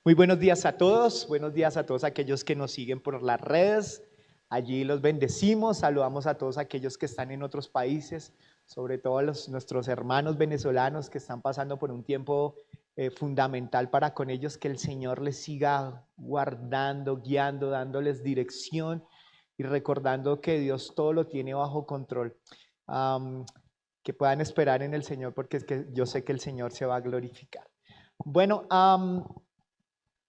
Muy buenos días a todos aquellos que nos siguen por las redes. Allí los bendecimos, saludamos a todos aquellos que están en otros países, sobre todo a nuestros hermanos venezolanos que están pasando por un tiempo fundamental para con ellos, que el Señor les siga guardando, guiando, dándoles dirección y recordando que Dios todo lo tiene bajo control. Am, que puedan esperar en el Señor porque es que yo sé que el Señor se va a glorificar. Bueno,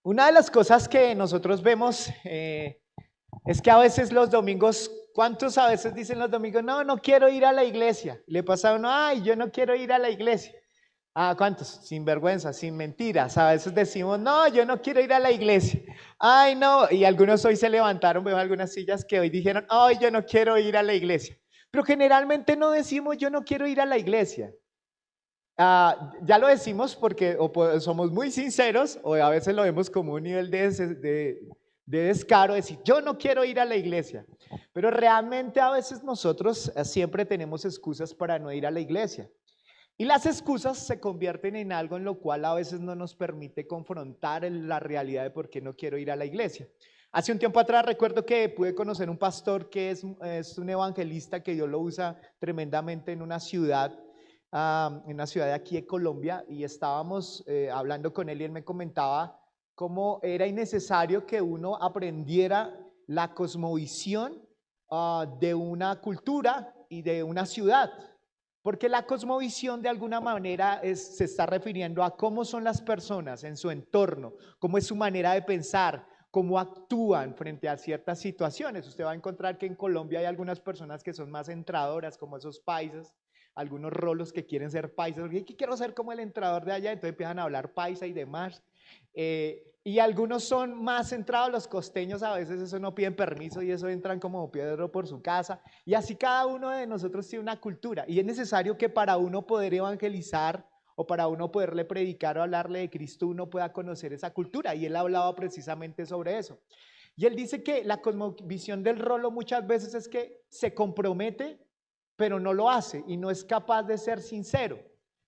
una de las cosas que nosotros vemos es que a veces los domingos, ¿cuántos a veces dicen los domingos? No, no quiero ir a la iglesia. Le pasa a uno, ay, yo no quiero ir a la iglesia. Ah, ¿cuántos? Sin vergüenza, sin mentiras. A veces decimos, no, yo no quiero ir a la iglesia. Ay, no. Y algunos hoy se levantaron, veo algunas sillas que hoy dijeron, ay, yo no quiero ir a la iglesia. Pero generalmente no decimos, yo no quiero ir a la iglesia. Ya lo decimos porque somos muy sinceros o a veces lo vemos como un nivel de descaro, decir yo no quiero ir a la iglesia, pero realmente a veces nosotros siempre tenemos excusas para no ir a la iglesia y las excusas se convierten en algo en lo cual a veces no nos permite confrontar la realidad de por qué no quiero ir a la iglesia. Hace un tiempo atrás recuerdo que pude conocer un pastor que es un evangelista que Dios lo usa tremendamente en una ciudad de aquí de Colombia, y estábamos hablando con él y él me comentaba cómo era innecesario que uno aprendiera la cosmovisión de una cultura y de una ciudad, porque la cosmovisión de alguna manera se está refiriendo a cómo son las personas en su entorno, cómo es su manera de pensar, cómo actúan frente a ciertas situaciones. Usted va a encontrar que en Colombia hay algunas personas que son más centradoras, como esos paisas, algunos rolos que quieren ser paisas, porque quiero ser como el entrador de allá, entonces empiezan a hablar paisa y demás. Y algunos son más centrados, los costeños a veces eso no piden permiso y eso entran como Pedro por su casa. Y así cada uno de nosotros tiene una cultura y es necesario que para uno poder evangelizar o para uno poderle predicar o hablarle de Cristo, uno pueda conocer esa cultura. Y él hablaba precisamente sobre eso. Y él dice que la cosmovisión del rolo muchas veces es que se compromete pero no lo hace y no es capaz de ser sincero.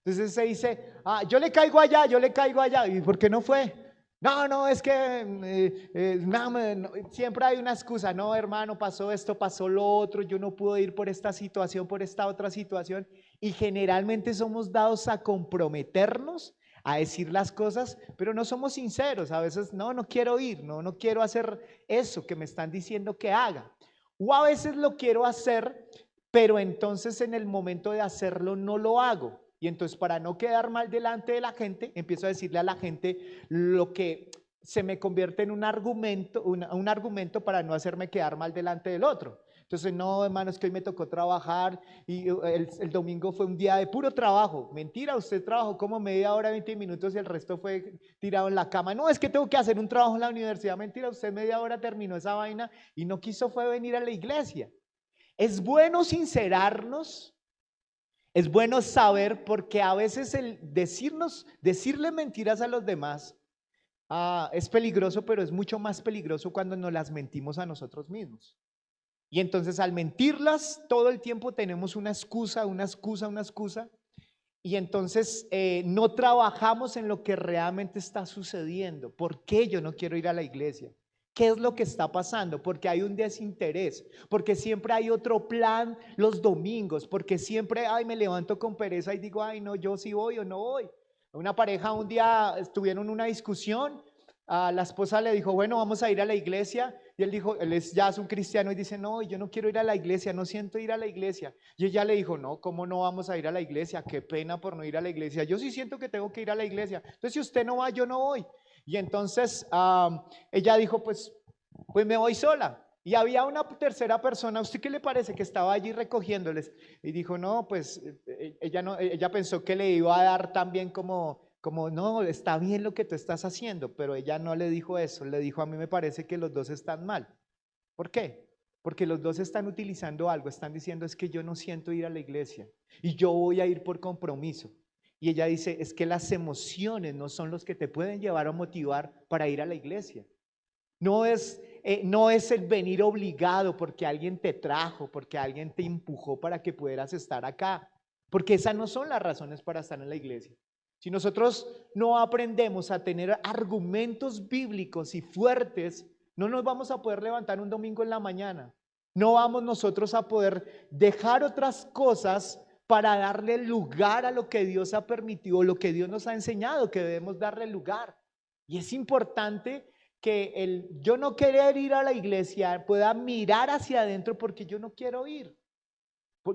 Entonces se dice, yo le caigo allá, yo le caigo allá. ¿Y por qué no fue? No, no, es que no, siempre hay una excusa. No, hermano, pasó esto, pasó lo otro, yo no pude ir por esta situación, por esta otra situación. Y generalmente somos dados a comprometernos, a decir las cosas, pero no somos sinceros. A veces, no, no quiero ir, no, no quiero hacer eso que me están diciendo que haga. O a veces lo quiero hacer, pero entonces en el momento de hacerlo no lo hago. Y entonces para no quedar mal delante de la gente, empiezo a decirle a la gente lo que se me convierte en un argumento para no hacerme quedar mal delante del otro. Entonces, no, hermano, es que hoy me tocó trabajar y el domingo fue un día de puro trabajo. Mentira, usted trabajó como media hora, 20 minutos y el resto fue tirado en la cama. No, es que tengo que hacer un trabajo en la universidad. Mentira, usted media hora terminó esa vaina y no quiso fue venir a la iglesia. Es bueno sincerarnos, es bueno saber, porque a veces el decirle mentiras a los demás es peligroso, pero es mucho más peligroso cuando nos las mentimos a nosotros mismos. Y entonces al mentirlas todo el tiempo tenemos una excusa, y entonces no trabajamos en lo que realmente está sucediendo. ¿Por qué yo no quiero ir a la iglesia? ¿Qué es lo que está pasando? Porque hay un desinterés, porque siempre hay otro plan los domingos, porque siempre, me levanto con pereza y digo, ay, no, yo sí voy o no voy. Una pareja un día estuvieron en una discusión, la esposa le dijo, bueno, vamos a ir a la iglesia, y él dijo, ya es un cristiano y dice, no, yo no quiero ir a la iglesia, no siento ir a la iglesia. Y ella le dijo, no, ¿cómo no vamos a ir a la iglesia? Qué pena por no ir a la iglesia. Yo sí siento que tengo que ir a la iglesia. Entonces, si usted no va, yo no voy. Y entonces ella dijo, pues me voy sola. Y había una tercera persona, ¿a usted qué le parece? Que estaba allí recogiéndoles. Y dijo, no, pues ella, no, ella pensó que le iba a dar también como, no, está bien lo que tú estás haciendo, pero ella no le dijo eso, le dijo, a mí me parece que los dos están mal. ¿Por qué? Porque los dos están utilizando algo, están diciendo, es que yo no siento ir a la iglesia y yo voy a ir por compromiso. Y ella dice, es que las emociones no son los que te pueden llevar a motivar para ir a la iglesia. No es el venir obligado porque alguien te trajo, porque alguien te empujó para que pudieras estar acá, porque esas no son las razones para estar en la iglesia. Si nosotros no aprendemos a tener argumentos bíblicos y fuertes, no nos vamos a poder levantar un domingo en la mañana. No vamos nosotros a poder dejar otras cosas para darle lugar a lo que Dios ha permitido, lo que Dios nos ha enseñado, que debemos darle lugar. Y es importante que el yo no querer ir a la iglesia pueda mirar hacia adentro porque yo no quiero ir.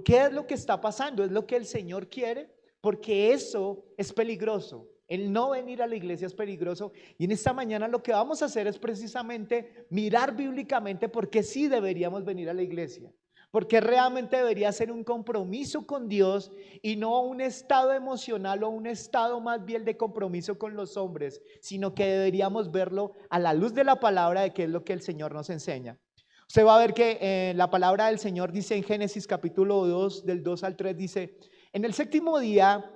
¿Qué es lo que está pasando? ¿Es lo que el Señor quiere? Porque eso es peligroso. El no venir a la iglesia es peligroso. Y en esta mañana lo que vamos a hacer es precisamente mirar bíblicamente por qué sí deberíamos venir a la iglesia. Porque realmente debería ser un compromiso con Dios y no un estado emocional o un estado más bien de compromiso con los hombres, sino que deberíamos verlo a la luz de la palabra de qué es lo que el Señor nos enseña. Usted va a ver que la palabra del Señor dice en Génesis capítulo 2, del 2 al 3, dice: en el séptimo día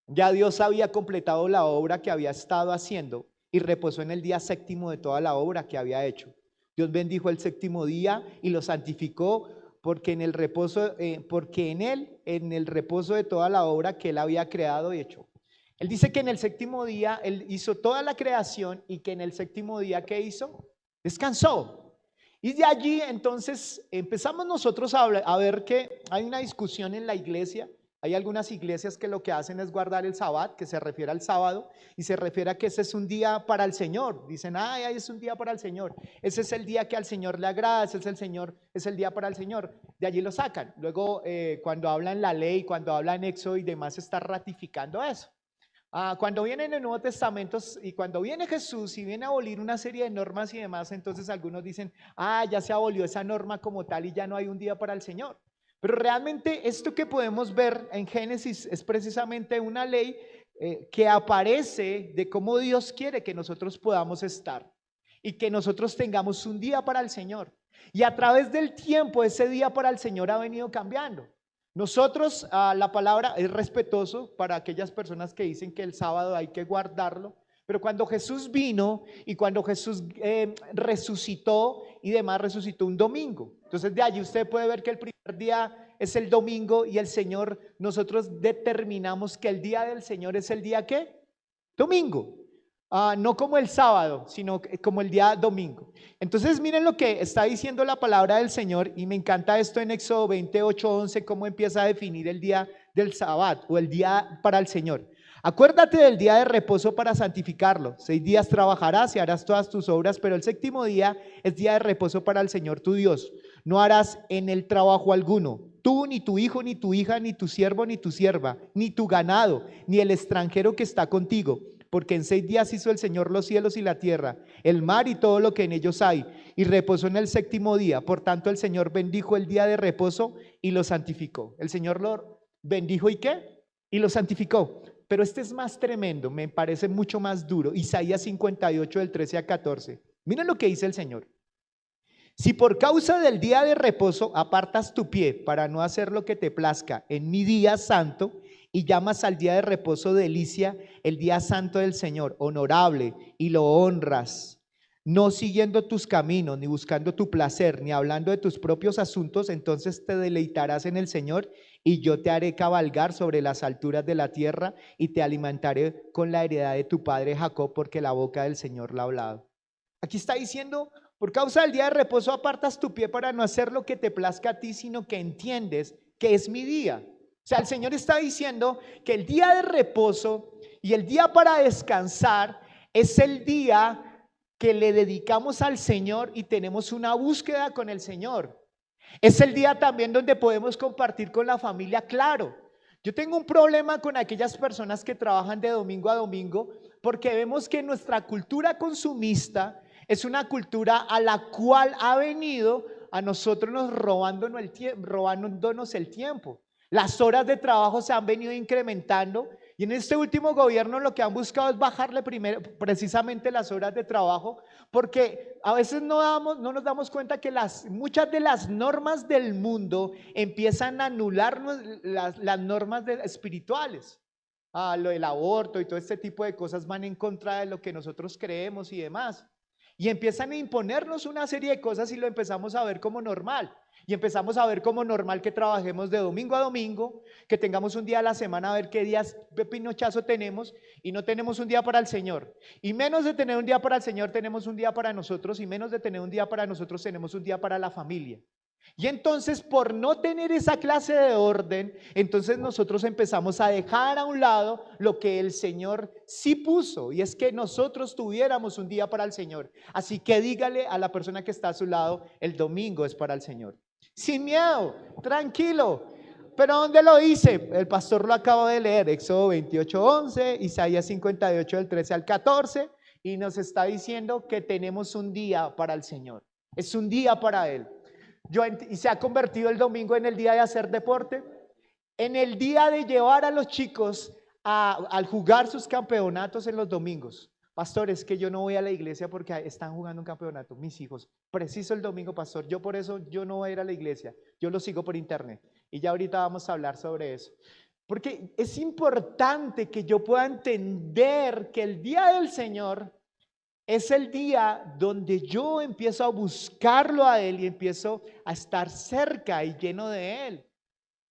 ya Dios había completado la obra que había estado haciendo y reposó en el día séptimo de toda la obra que había hecho. Dios bendijo el séptimo día y lo santificó porque en el reposo de toda la obra que él había creado y hecho. Él dice que en el séptimo día él hizo toda la creación y que en el séptimo día, ¿qué hizo? Descansó. Y de allí entonces empezamos nosotros a ver que hay una discusión en la iglesia. Hay algunas iglesias que lo que hacen es guardar el sabbat, que se refiere al sábado, y se refiere a que ese es un día para el Señor. Dicen, ay, es un día para el Señor. Ese es el día que al Señor le agrada, ese es el día para el Señor. De allí lo sacan. Luego, cuando hablan la ley, cuando hablan Éxodo y demás, se está ratificando eso. Cuando viene en el Nuevo Testamento y cuando viene Jesús y viene a abolir una serie de normas y demás, entonces algunos dicen, ya se abolió esa norma como tal y ya no hay un día para el Señor. Pero realmente esto que podemos ver en Génesis es precisamente una ley que aparece de cómo Dios quiere que nosotros podamos estar y que nosotros tengamos un día para el Señor. Y a través del tiempo ese día para el Señor ha venido cambiando. Nosotros, la palabra es respetuoso para aquellas personas que dicen que el sábado hay que guardarlo, pero cuando Jesús vino y cuando Jesús resucitó y demás, resucitó un domingo. Entonces de allí usted puede ver que el primer día es el domingo y el Señor, nosotros determinamos que el día del Señor es el día ¿qué? Domingo. No como el sábado, sino como el día domingo. Entonces miren lo que está diciendo la palabra del Señor y me encanta esto en Éxodo 28:11, cómo empieza a definir el día del sábado o el día para el Señor. Acuérdate del día de reposo para santificarlo. 6 días trabajarás y harás todas tus obras, pero el séptimo día es día de reposo para el Señor tu Dios. No harás en él trabajo alguno. Tú, ni tu hijo, ni tu hija, ni tu siervo, ni tu sierva, ni tu ganado, ni el extranjero que está contigo. Porque en 6 días hizo el Señor los cielos y la tierra, el mar y todo lo que en ellos hay, y reposó en el séptimo día. Por tanto, el Señor bendijo el día de reposo y lo santificó. El Señor lo bendijo ¿y qué? Y lo santificó. Pero este es más tremendo, me parece mucho más duro. Isaías 58, del 13 al 14. Miren lo que dice el Señor. Si por causa del día de reposo apartas tu pie para no hacer lo que te plazca en mi día santo, y llamas al día de reposo delicia, el día santo del Señor, honorable, y lo honras, no siguiendo tus caminos, ni buscando tu placer, ni hablando de tus propios asuntos, entonces te deleitarás en el Señor, y yo te haré cabalgar sobre las alturas de la tierra, y te alimentaré con la heredad de tu padre Jacob, porque la boca del Señor la ha hablado. Aquí está diciendo, por causa del día de reposo apartas tu pie para no hacer lo que te plazca a ti, sino que entiendes que es mi día. O sea, el Señor está diciendo que el día de reposo y el día para descansar es el día que le dedicamos al Señor y tenemos una búsqueda con el Señor. Es el día también donde podemos compartir con la familia, claro. Yo tengo un problema con aquellas personas que trabajan de domingo a domingo porque vemos que nuestra cultura consumista es una cultura a la cual ha venido a nosotros robándonos el tiempo. Las horas de trabajo se han venido incrementando y en este último gobierno lo que han buscado es bajarle precisamente las horas de trabajo, porque a veces no nos damos cuenta que muchas de las normas del mundo empiezan a anular las normas espirituales. Lo del aborto y todo este tipo de cosas van en contra de lo que nosotros creemos y demás. Y empiezan a imponernos una serie de cosas y lo empezamos a ver como normal. Y empezamos a ver como normal que trabajemos de domingo a domingo, que tengamos un día a la semana a ver qué días pepinochazo tenemos y no tenemos un día para el Señor. Y menos de tener un día para el Señor tenemos un día para nosotros y menos de tener un día para nosotros tenemos un día para la familia. Y entonces por no tener esa clase de orden, entonces nosotros empezamos a dejar a un lado lo que el Señor sí puso, y es que nosotros tuviéramos un día para el Señor. Así que dígale a la persona que está a su lado, el domingo es para el Señor. Sin miedo, tranquilo. ¿Pero dónde lo dice? El pastor lo acaba de leer, Éxodo 28:11, Isaías 58 del 13 al 14, y nos está diciendo que tenemos un día para el Señor. Es un día para Él. Y se ha convertido el domingo en el día de hacer deporte, en el día de llevar a los chicos al jugar sus campeonatos en los domingos. Pastor, es que yo no voy a la iglesia porque están jugando un campeonato, mis hijos. Preciso el domingo, pastor. Yo por eso yo no voy a ir a la iglesia. Yo lo sigo por internet. Y ya ahorita vamos a hablar sobre eso. Porque es importante que yo pueda entender que el día del Señor es el día donde yo empiezo a buscarlo a Él y empiezo a estar cerca y lleno de Él.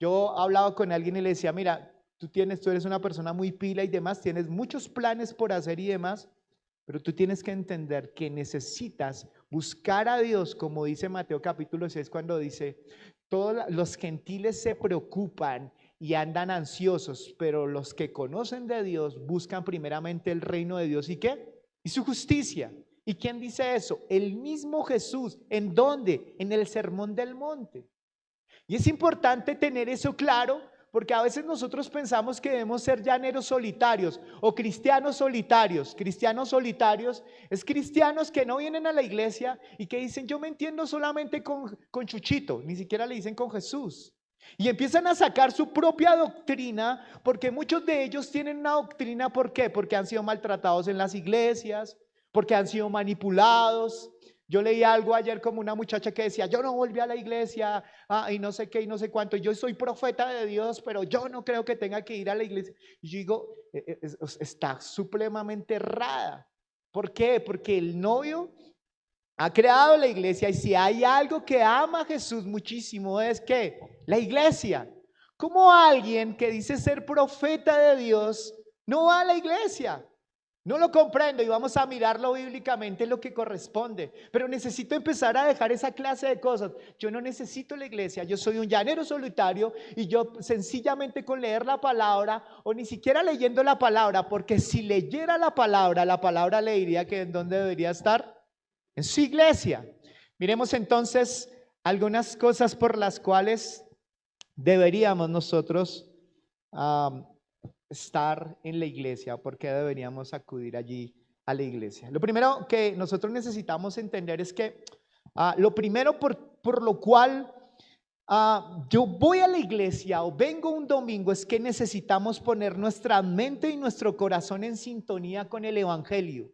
Yo hablaba con alguien y le decía, mira, tú eres una persona muy pila y demás, tienes muchos planes por hacer y demás, pero tú tienes que entender que necesitas buscar a Dios, como dice Mateo capítulo 6, cuando dice, todos los gentiles se preocupan y andan ansiosos, pero los que conocen de Dios buscan primeramente el reino de Dios. ¿Y qué? Y su justicia. ¿Y quién dice eso? El mismo Jesús. ¿En dónde? En el Sermón del Monte. Y es importante tener eso claro, porque a veces nosotros pensamos que debemos ser llaneros solitarios o cristianos solitarios. Cristianos solitarios es cristianos que no vienen a la iglesia y que dicen, yo me entiendo solamente con Chuchito, ni siquiera le dicen con Jesús. Y empiezan a sacar su propia doctrina, porque muchos de ellos tienen una doctrina, ¿por qué? Porque han sido maltratados en las iglesias, porque han sido manipulados. Yo leí algo ayer como una muchacha que decía, yo no volví a la iglesia, y no sé qué, y no sé cuánto, yo soy profeta de Dios, pero yo no creo que tenga que ir a la iglesia. Y yo digo, está supremamente errada. ¿Por qué? Porque el novio ha creado la iglesia, y si hay algo que ama a Jesús muchísimo es que la iglesia. ¿Cómo alguien que dice ser profeta de Dios no va a la iglesia? No lo comprendo y vamos a mirarlo bíblicamente lo que corresponde, pero necesito empezar a dejar esa clase de cosas. Yo no necesito la iglesia, yo soy un llanero solitario y yo sencillamente con leer la palabra o ni siquiera leyendo la palabra, porque si leyera la palabra le diría que en dónde debería estar, en su iglesia. Miremos entonces algunas cosas por las cuales deberíamos nosotros estar en la iglesia, por qué deberíamos acudir allí a la iglesia. Lo primero que nosotros necesitamos entender es que lo primero por lo cual yo voy a la iglesia o vengo un domingo es que necesitamos poner nuestra mente y nuestro corazón en sintonía con el evangelio.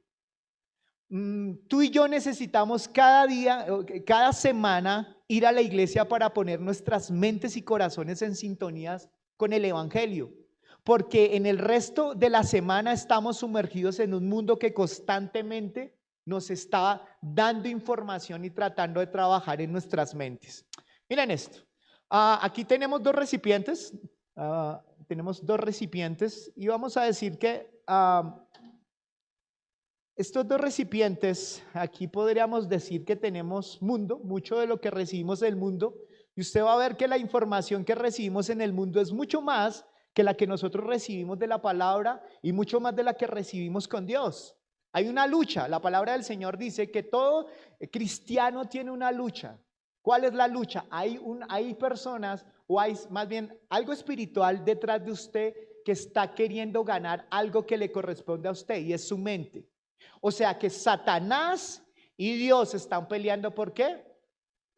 Tú y yo necesitamos cada día, cada semana ir a la iglesia para poner nuestras mentes y corazones en sintonías con el evangelio, porque en el resto de la semana estamos sumergidos en un mundo que constantemente nos está dando información y tratando de trabajar en nuestras mentes. Miren esto, aquí tenemos dos recipientes, y vamos a decir que estos dos recipientes, aquí podríamos decir que tenemos mundo, mucho de lo que recibimos del mundo, y usted va a ver que la información que recibimos en el mundo es mucho más que la que nosotros recibimos de la palabra y mucho más de la que recibimos con Dios. Hay una lucha, la palabra del Señor dice que todo cristiano tiene una lucha. ¿Cuál es la lucha? Hay personas, o hay más bien algo espiritual detrás de usted que está queriendo ganar algo que le corresponde a usted, y es su mente. O sea que Satanás y Dios están peleando, ¿por qué?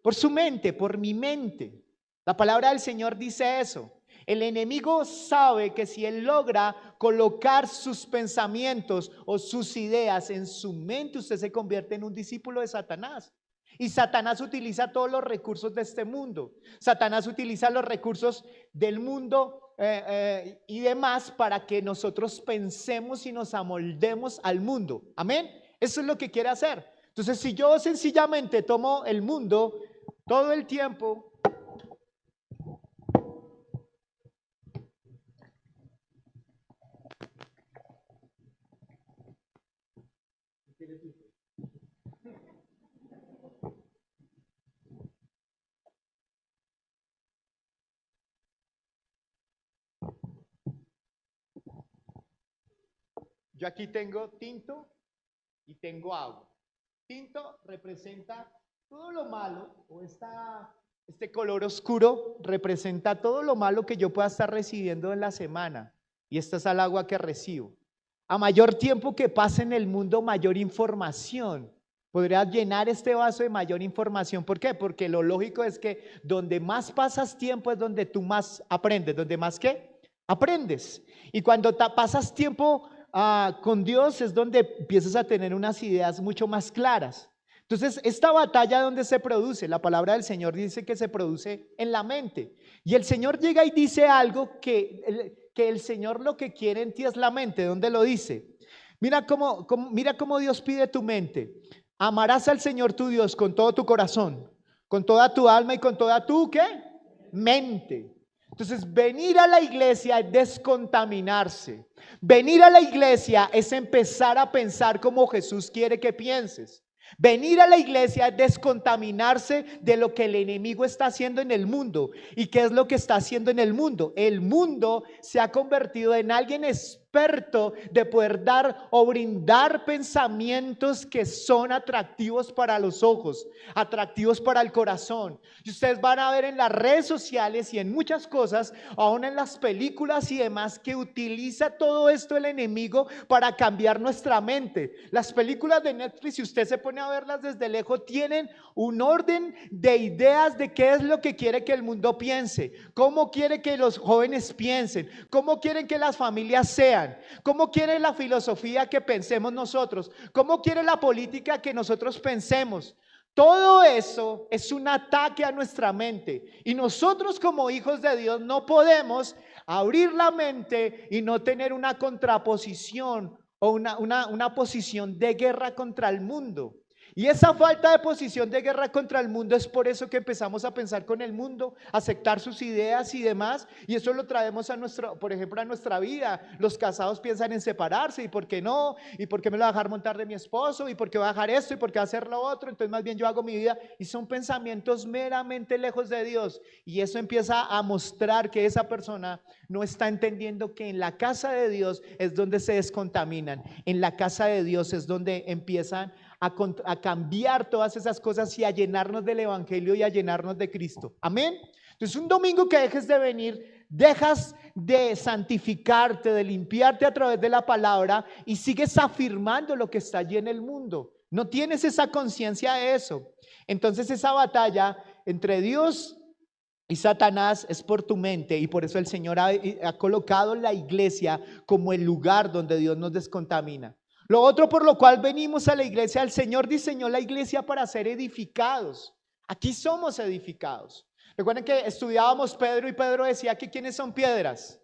Por su mente, por mi mente. La palabra del Señor dice eso. El enemigo sabe que si él logra colocar sus pensamientos o sus ideas en su mente, usted se convierte en un discípulo de Satanás. Y Satanás utiliza todos los recursos de este mundo. Satanás utiliza los recursos del mundo y demás para que nosotros pensemos y nos amoldemos al mundo. Amén. Eso es lo que quiere hacer. Entonces, si yo sencillamente tomo el mundo todo el tiempo, yo aquí tengo tinto y tengo agua. Tinto representa todo lo malo, o este color oscuro representa todo lo malo que yo pueda estar recibiendo en la semana. Y esta es el agua que recibo. A mayor tiempo que pase en el mundo, mayor información. Podrías llenar este vaso de mayor información. ¿Por qué? Porque lo lógico es que donde más pasas tiempo es donde tú más aprendes. ¿Donde más qué? Aprendes. Y cuando pasas tiempo con Dios es donde empiezas a tener unas ideas mucho más claras. Entonces, esta batalla, ¿dónde se produce? La palabra del Señor dice que se produce en la mente. Y el Señor llega y dice algo que el Señor lo que quiere en ti es la mente. ¿Dónde lo dice? Mira cómo Dios pide tu mente. Amarás al Señor tu Dios con todo tu corazón, con toda tu alma y con toda tu, ¿qué? Mente. Entonces, venir a la iglesia es descontaminarse. Venir a la iglesia es empezar a pensar como Jesús quiere que pienses. Venir a la iglesia es descontaminarse de lo que el enemigo está haciendo en el mundo. ¿Y qué es lo que está haciendo en el mundo? El mundo se ha convertido en alguien experto de poder dar o brindar pensamientos que son atractivos para los ojos, atractivos para el corazón. Y ustedes van a ver en las redes sociales y en muchas cosas, aún en las películas y demás, que utiliza todo esto el enemigo para cambiar nuestra mente. Las películas de Netflix, si usted se pone a verlas desde lejos, tienen un orden de ideas de qué es lo que quiere que el mundo piense, cómo quiere que los jóvenes piensen, cómo quieren que las familias sean, cómo quiere la filosofía que pensemos nosotros, cómo quiere la política que nosotros pensemos. Todo eso es un ataque a nuestra mente, y nosotros como hijos de Dios no podemos abrir la mente y no tener una contraposición o una posición de guerra contra el mundo. Y esa falta de posición de guerra contra el mundo es por eso que empezamos a pensar con el mundo, aceptar sus ideas y demás, y eso lo traemos por ejemplo, a nuestra vida. Los casados piensan en separarse, ¿y por qué no? ¿Y por qué me lo va a dejar montar de mi esposo? ¿Y por qué va a dejar esto? ¿Y por qué va a hacer lo otro? Entonces más bien yo hago mi vida, y son pensamientos meramente lejos de Dios, y eso empieza a mostrar que esa persona no está entendiendo que en la casa de Dios es donde se descontaminan, en la casa de Dios es donde empiezan a cambiar todas esas cosas y a llenarnos del evangelio y a llenarnos de Cristo. Amén. Entonces, un domingo que dejes de venir, dejas de santificarte, de limpiarte a través de la palabra, y sigues afirmando lo que está allí en el mundo. No tienes esa conciencia de eso. Entonces, esa batalla entre Dios y Satanás es por tu mente, y por eso el Señor ha colocado la iglesia como el lugar donde Dios nos descontamina. Lo otro por lo cual venimos a la iglesia, el Señor diseñó la iglesia para ser edificados. Aquí somos edificados. Recuerden que estudiábamos Pedro, y Pedro decía que ¿quiénes son piedras?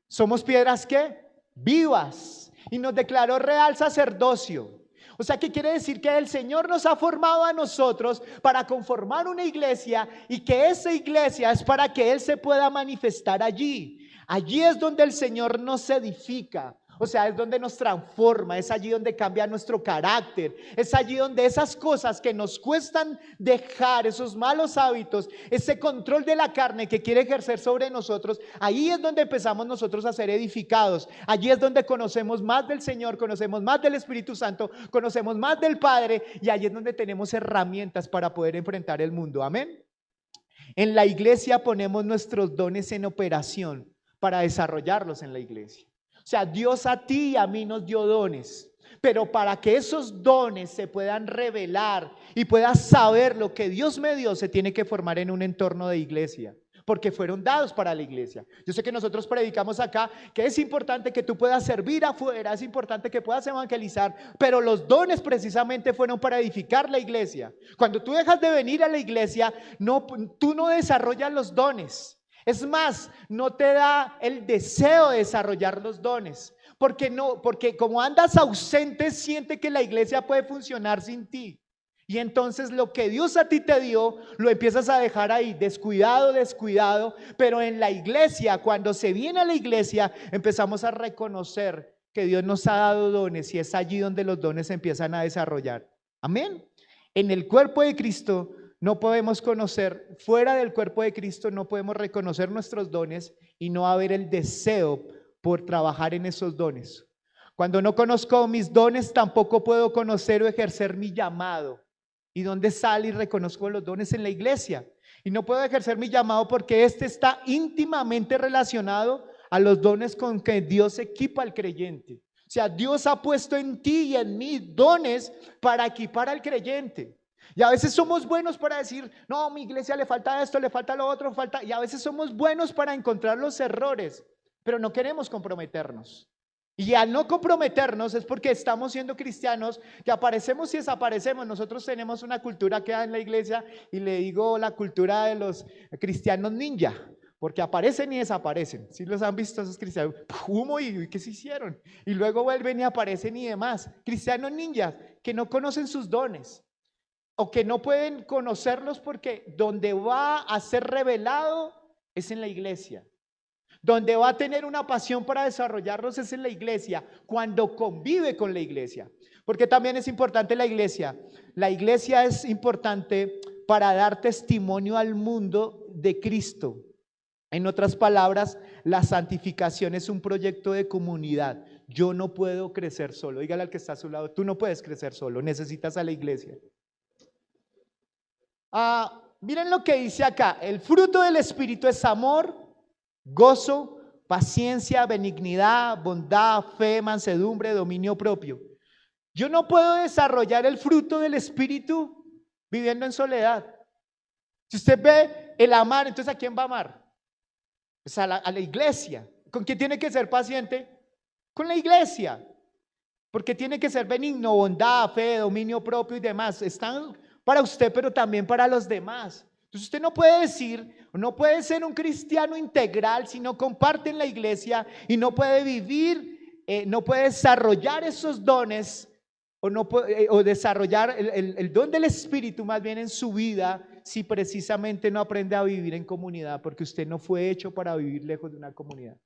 Somos piedras ¿qué? Vivas. Y nos declaró real sacerdocio. O sea, ¿qué quiere decir? Que el Señor nos ha formado a nosotros para conformar una iglesia, y que esa iglesia es para que Él se pueda manifestar allí. Allí es donde el Señor nos edifica. O sea, es donde nos transforma, es allí donde cambia nuestro carácter, es allí donde esas cosas que nos cuestan dejar, esos malos hábitos, ese control de la carne que quiere ejercer sobre nosotros, ahí es donde empezamos nosotros a ser edificados. Allí es donde conocemos más del Señor, conocemos más del Espíritu Santo, conocemos más del Padre, y allí es donde tenemos herramientas para poder enfrentar el mundo. Amén. En la iglesia ponemos nuestros dones en operación para desarrollarlos en la iglesia. O sea, Dios a ti y a mí nos dio dones, pero para que esos dones se puedan revelar y puedas saber lo que Dios me dio, se tiene que formar en un entorno de iglesia, porque fueron dados para la iglesia. Yo sé que nosotros predicamos acá que es importante que tú puedas servir afuera, es importante que puedas evangelizar, pero los dones precisamente fueron para edificar la iglesia. Cuando tú dejas de venir a la iglesia, tú no desarrollas los dones. Es más, no te da el deseo de desarrollar los dones, Porque como andas ausente, siente que la iglesia puede funcionar sin ti. Y entonces lo que Dios a ti te dio, lo empiezas a dejar ahí, descuidado. Pero en la iglesia, cuando se viene a la iglesia, empezamos a reconocer que Dios nos ha dado dones y es allí donde los dones se empiezan a desarrollar. Amén. En el cuerpo de Cristo no podemos conocer, fuera del cuerpo de Cristo no podemos reconocer nuestros dones y no haber el deseo por trabajar en esos dones. Cuando no conozco mis dones, tampoco puedo conocer o ejercer mi llamado. ¿Y dónde sale y reconozco los dones? En la iglesia. Y no puedo ejercer mi llamado porque este está íntimamente relacionado a los dones con que Dios equipa al creyente. O sea, Dios ha puesto en ti y en mí dones para equipar al creyente. Y a veces somos buenos para decir, no, mi iglesia le falta esto, le falta lo otro, falta. Y a veces somos buenos para encontrar los errores, pero no queremos comprometernos. Y al no comprometernos es porque estamos siendo cristianos que aparecemos y desaparecemos. Nosotros tenemos una cultura que hay en la iglesia y le digo la cultura de los cristianos ninja, porque aparecen y desaparecen. ¿Sí los han visto esos cristianos? Humo y ¿qué se hicieron? Y luego vuelven y aparecen y demás. Cristianos ninjas que no conocen sus dones o que no pueden conocerlos porque donde va a ser revelado es en la iglesia. Donde va a tener una pasión para desarrollarlos es en la iglesia, cuando convive con la iglesia. Porque también es importante la iglesia. La iglesia es importante para dar testimonio al mundo de Cristo. En otras palabras, la santificación es un proyecto de comunidad. Yo no puedo crecer solo. Dígale al que está a su lado, tú no puedes crecer solo, necesitas a la iglesia. Miren lo que dice acá, el fruto del Espíritu es amor, gozo, paciencia, benignidad, bondad, fe, mansedumbre, dominio propio. Yo no puedo desarrollar el fruto del Espíritu viviendo en soledad. Si usted ve el amar, entonces ¿a quién va a amar? Pues a la iglesia. ¿Con quién tiene que ser paciente? Con la iglesia. Porque tiene que ser benigno, bondad, fe, dominio propio y demás. Están para usted, pero también para los demás. Entonces usted no puede decir, no puede ser un cristiano integral si no comparte en la iglesia y no puede vivir, no puede desarrollar esos dones o desarrollar el don del Espíritu más bien en su vida si precisamente no aprende a vivir en comunidad, porque usted no fue hecho para vivir lejos de una comunidad.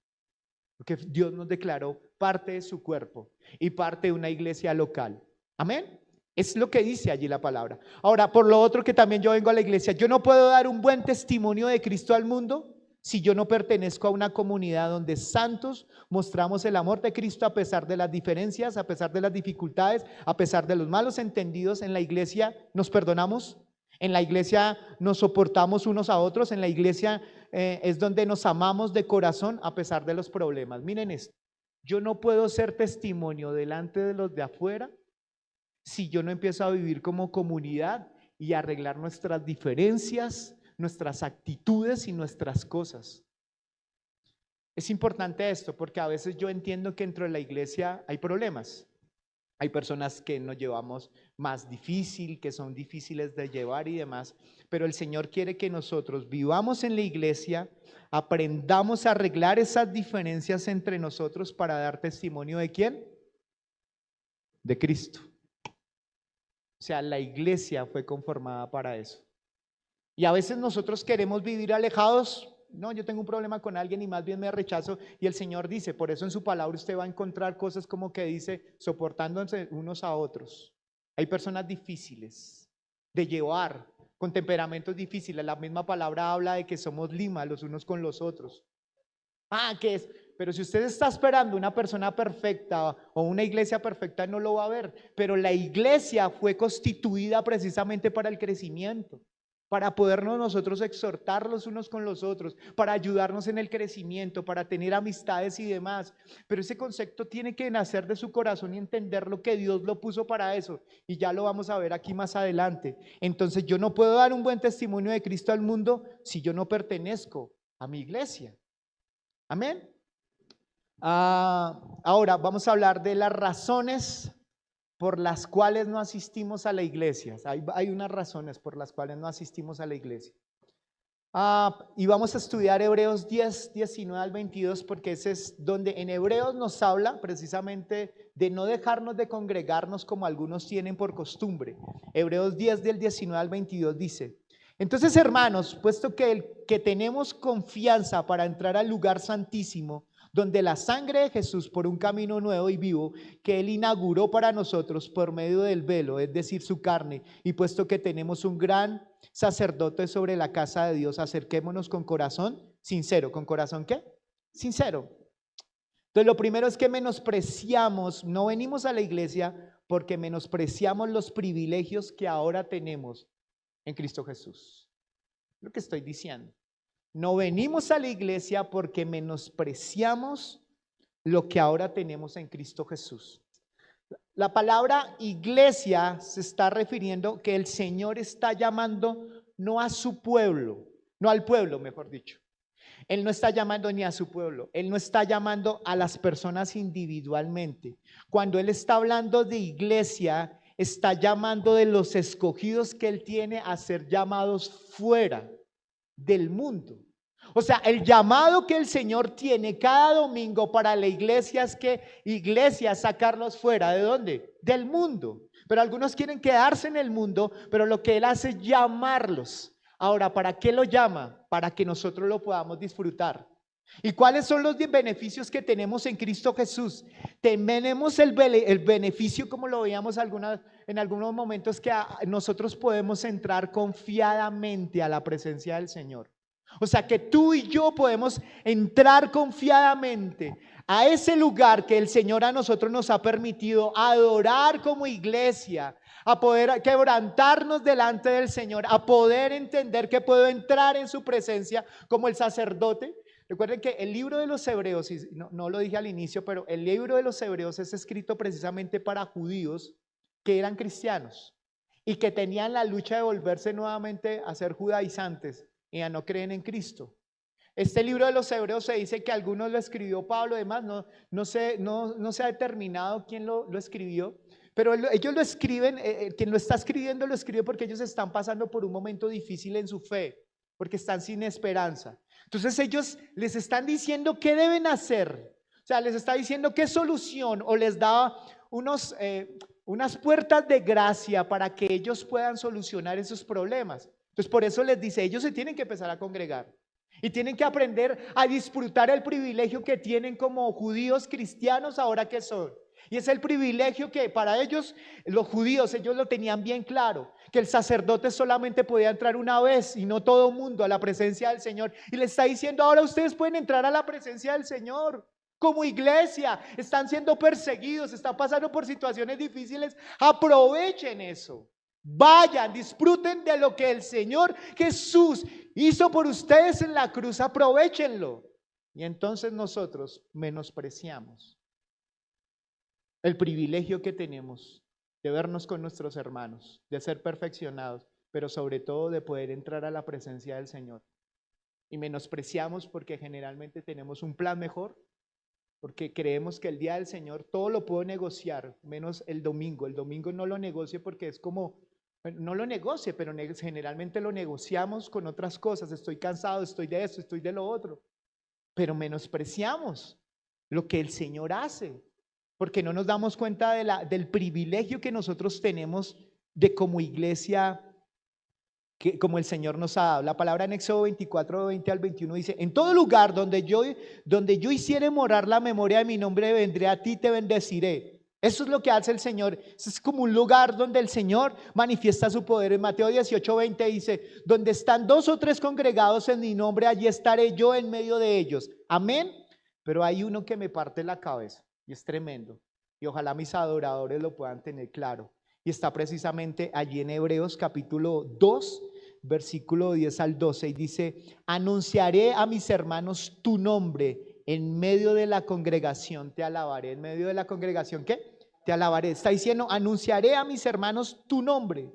Porque Dios nos declaró parte de su cuerpo y parte de una iglesia local. Amén. Es lo que dice allí la palabra. Ahora, por lo otro que también yo vengo a la iglesia, yo no puedo dar un buen testimonio de Cristo al mundo si yo no pertenezco a una comunidad donde santos mostramos el amor de Cristo a pesar de las diferencias, a pesar de las dificultades, a pesar de los malos entendidos. En la iglesia nos perdonamos, en la iglesia nos soportamos unos a otros, en la iglesia es donde nos amamos de corazón a pesar de los problemas. Miren esto, yo no puedo ser testimonio delante de los de afuera si yo no empiezo a vivir como comunidad y arreglar nuestras diferencias, nuestras actitudes y nuestras cosas. Es importante esto porque a veces yo entiendo que dentro de la iglesia hay problemas. Hay personas que nos llevamos más difícil, que son difíciles de llevar y demás, pero el Señor quiere que nosotros vivamos en la iglesia, aprendamos a arreglar esas diferencias entre nosotros para dar testimonio ¿de quién? De Cristo. O sea, la iglesia fue conformada para eso. Y a veces nosotros queremos vivir alejados. No, yo tengo un problema con alguien y más bien me rechazo. Y el Señor dice, por eso en su palabra usted va a encontrar cosas como que dice, soportándose unos a otros. Hay personas difíciles de llevar, con temperamentos difíciles. La misma palabra habla de que somos lima los unos con los otros. ¿Qué es? Pero si usted está esperando una persona perfecta o una iglesia perfecta, no lo va a ver. Pero la iglesia fue constituida precisamente para el crecimiento, para podernos nosotros exhortar los unos con los otros, para ayudarnos en el crecimiento, para tener amistades y demás. Pero ese concepto tiene que nacer de su corazón y entender lo que Dios lo puso para eso. Y ya lo vamos a ver aquí más adelante. Entonces yo no puedo dar un buen testimonio de Cristo al mundo si yo no pertenezco a mi iglesia. Amén. Ahora vamos a hablar de las razones por las cuales no asistimos a la iglesia. Hay unas razones por las cuales no asistimos a la iglesia. Y vamos a estudiar Hebreos 10, 19 al 22, porque ese es donde en Hebreos nos habla precisamente de no dejarnos de congregarnos como algunos tienen por costumbre. Hebreos 10 del 19 al 22 dice: entonces, hermanos, puesto que tenemos confianza para entrar al lugar santísimo, donde la sangre de Jesús por un camino nuevo y vivo que Él inauguró para nosotros por medio del velo, es decir, su carne, y puesto que tenemos un gran sacerdote sobre la casa de Dios, acerquémonos con corazón sincero. ¿Con corazón qué? Sincero. Entonces, lo primero es que menospreciamos, no venimos a la iglesia porque menospreciamos los privilegios que ahora tenemos en Cristo Jesús. Lo que estoy diciendo. No venimos a la iglesia porque menospreciamos lo que ahora tenemos en Cristo Jesús. La palabra iglesia se está refiriendo que el Señor está llamando no a su pueblo, no al pueblo, mejor dicho. Él no está llamando ni a su pueblo, Él no está llamando a las personas individualmente. Cuando Él está hablando de iglesia, está llamando de los escogidos que Él tiene a ser llamados fuera del mundo. O sea, el llamado que el Señor tiene cada domingo para la iglesia es que iglesia, sacarlos fuera. ¿De dónde? Del mundo. Pero algunos quieren quedarse en el mundo, pero lo que Él hace es llamarlos. Ahora, ¿para qué lo llama? Para que nosotros lo podamos disfrutar. ¿Y cuáles son los beneficios que tenemos en Cristo Jesús? Tenemos el beneficio, como lo veíamos en algunos momentos, que nosotros podemos entrar confiadamente a la presencia del Señor. O sea que tú y yo podemos entrar confiadamente a ese lugar que el Señor a nosotros nos ha permitido adorar como iglesia, a poder quebrantarnos delante del Señor, a poder entender que puedo entrar en su presencia como el sacerdote. Recuerden que el libro de los Hebreos, y no lo dije al inicio, pero el libro de los Hebreos es escrito precisamente para judíos que eran cristianos y que tenían la lucha de volverse nuevamente a ser judaizantes y a no creer en Cristo. Este libro de los Hebreos se dice que algunos lo escribió Pablo, además no se ha determinado quién lo escribió, pero ellos lo escriben, quien lo está escribiendo lo escribe porque ellos están pasando por un momento difícil en su fe, porque están sin esperanza. Entonces ellos les están diciendo qué deben hacer, o sea, les está diciendo qué solución, o les da unas puertas de gracia para que ellos puedan solucionar esos problemas. Entonces por eso les dice, ellos se tienen que empezar a congregar y tienen que aprender a disfrutar el privilegio que tienen como judíos cristianos ahora que son. Y es el privilegio que para ellos, los judíos, ellos lo tenían bien claro, que el sacerdote solamente podía entrar una vez y no todo el mundo a la presencia del Señor. Y le está diciendo, ahora ustedes pueden entrar a la presencia del Señor. Como iglesia, están siendo perseguidos, están pasando por situaciones difíciles, aprovechen eso. Vayan, disfruten de lo que el Señor Jesús hizo por ustedes en la cruz, aprovéchenlo. Y entonces nosotros menospreciamos el privilegio que tenemos de vernos con nuestros hermanos, de ser perfeccionados, pero sobre todo de poder entrar a la presencia del Señor. Y menospreciamos porque generalmente tenemos un plan mejor, porque creemos que el día del Señor todo lo puedo negociar, menos el domingo. El domingo no lo negocio porque es como, no lo negocie, pero generalmente lo negociamos con otras cosas. Estoy cansado, estoy de esto, estoy de lo otro. Pero menospreciamos lo que el Señor hace, porque no nos damos cuenta del privilegio que nosotros tenemos de como iglesia, como el Señor nos ha dado. La palabra en Éxodo 24, 20 al 21 dice: en todo lugar donde yo hiciere morar la memoria de mi nombre, vendré a ti, te bendeciré. Eso es lo que hace el Señor. Es como un lugar donde el Señor manifiesta su poder. En Mateo 18, 20 dice: donde están 2 o 3 congregados en mi nombre, allí estaré yo en medio de ellos. Amén. Pero hay uno que me parte la cabeza y es tremendo, y ojalá mis adoradores lo puedan tener claro, y está precisamente allí en Hebreos capítulo 2 versículo 10 al 12, y dice: anunciaré a mis hermanos tu nombre, en medio de la congregación te alabaré. En medio de la congregación, ¿qué? Te alabaré. Está diciendo: anunciaré a mis hermanos tu nombre,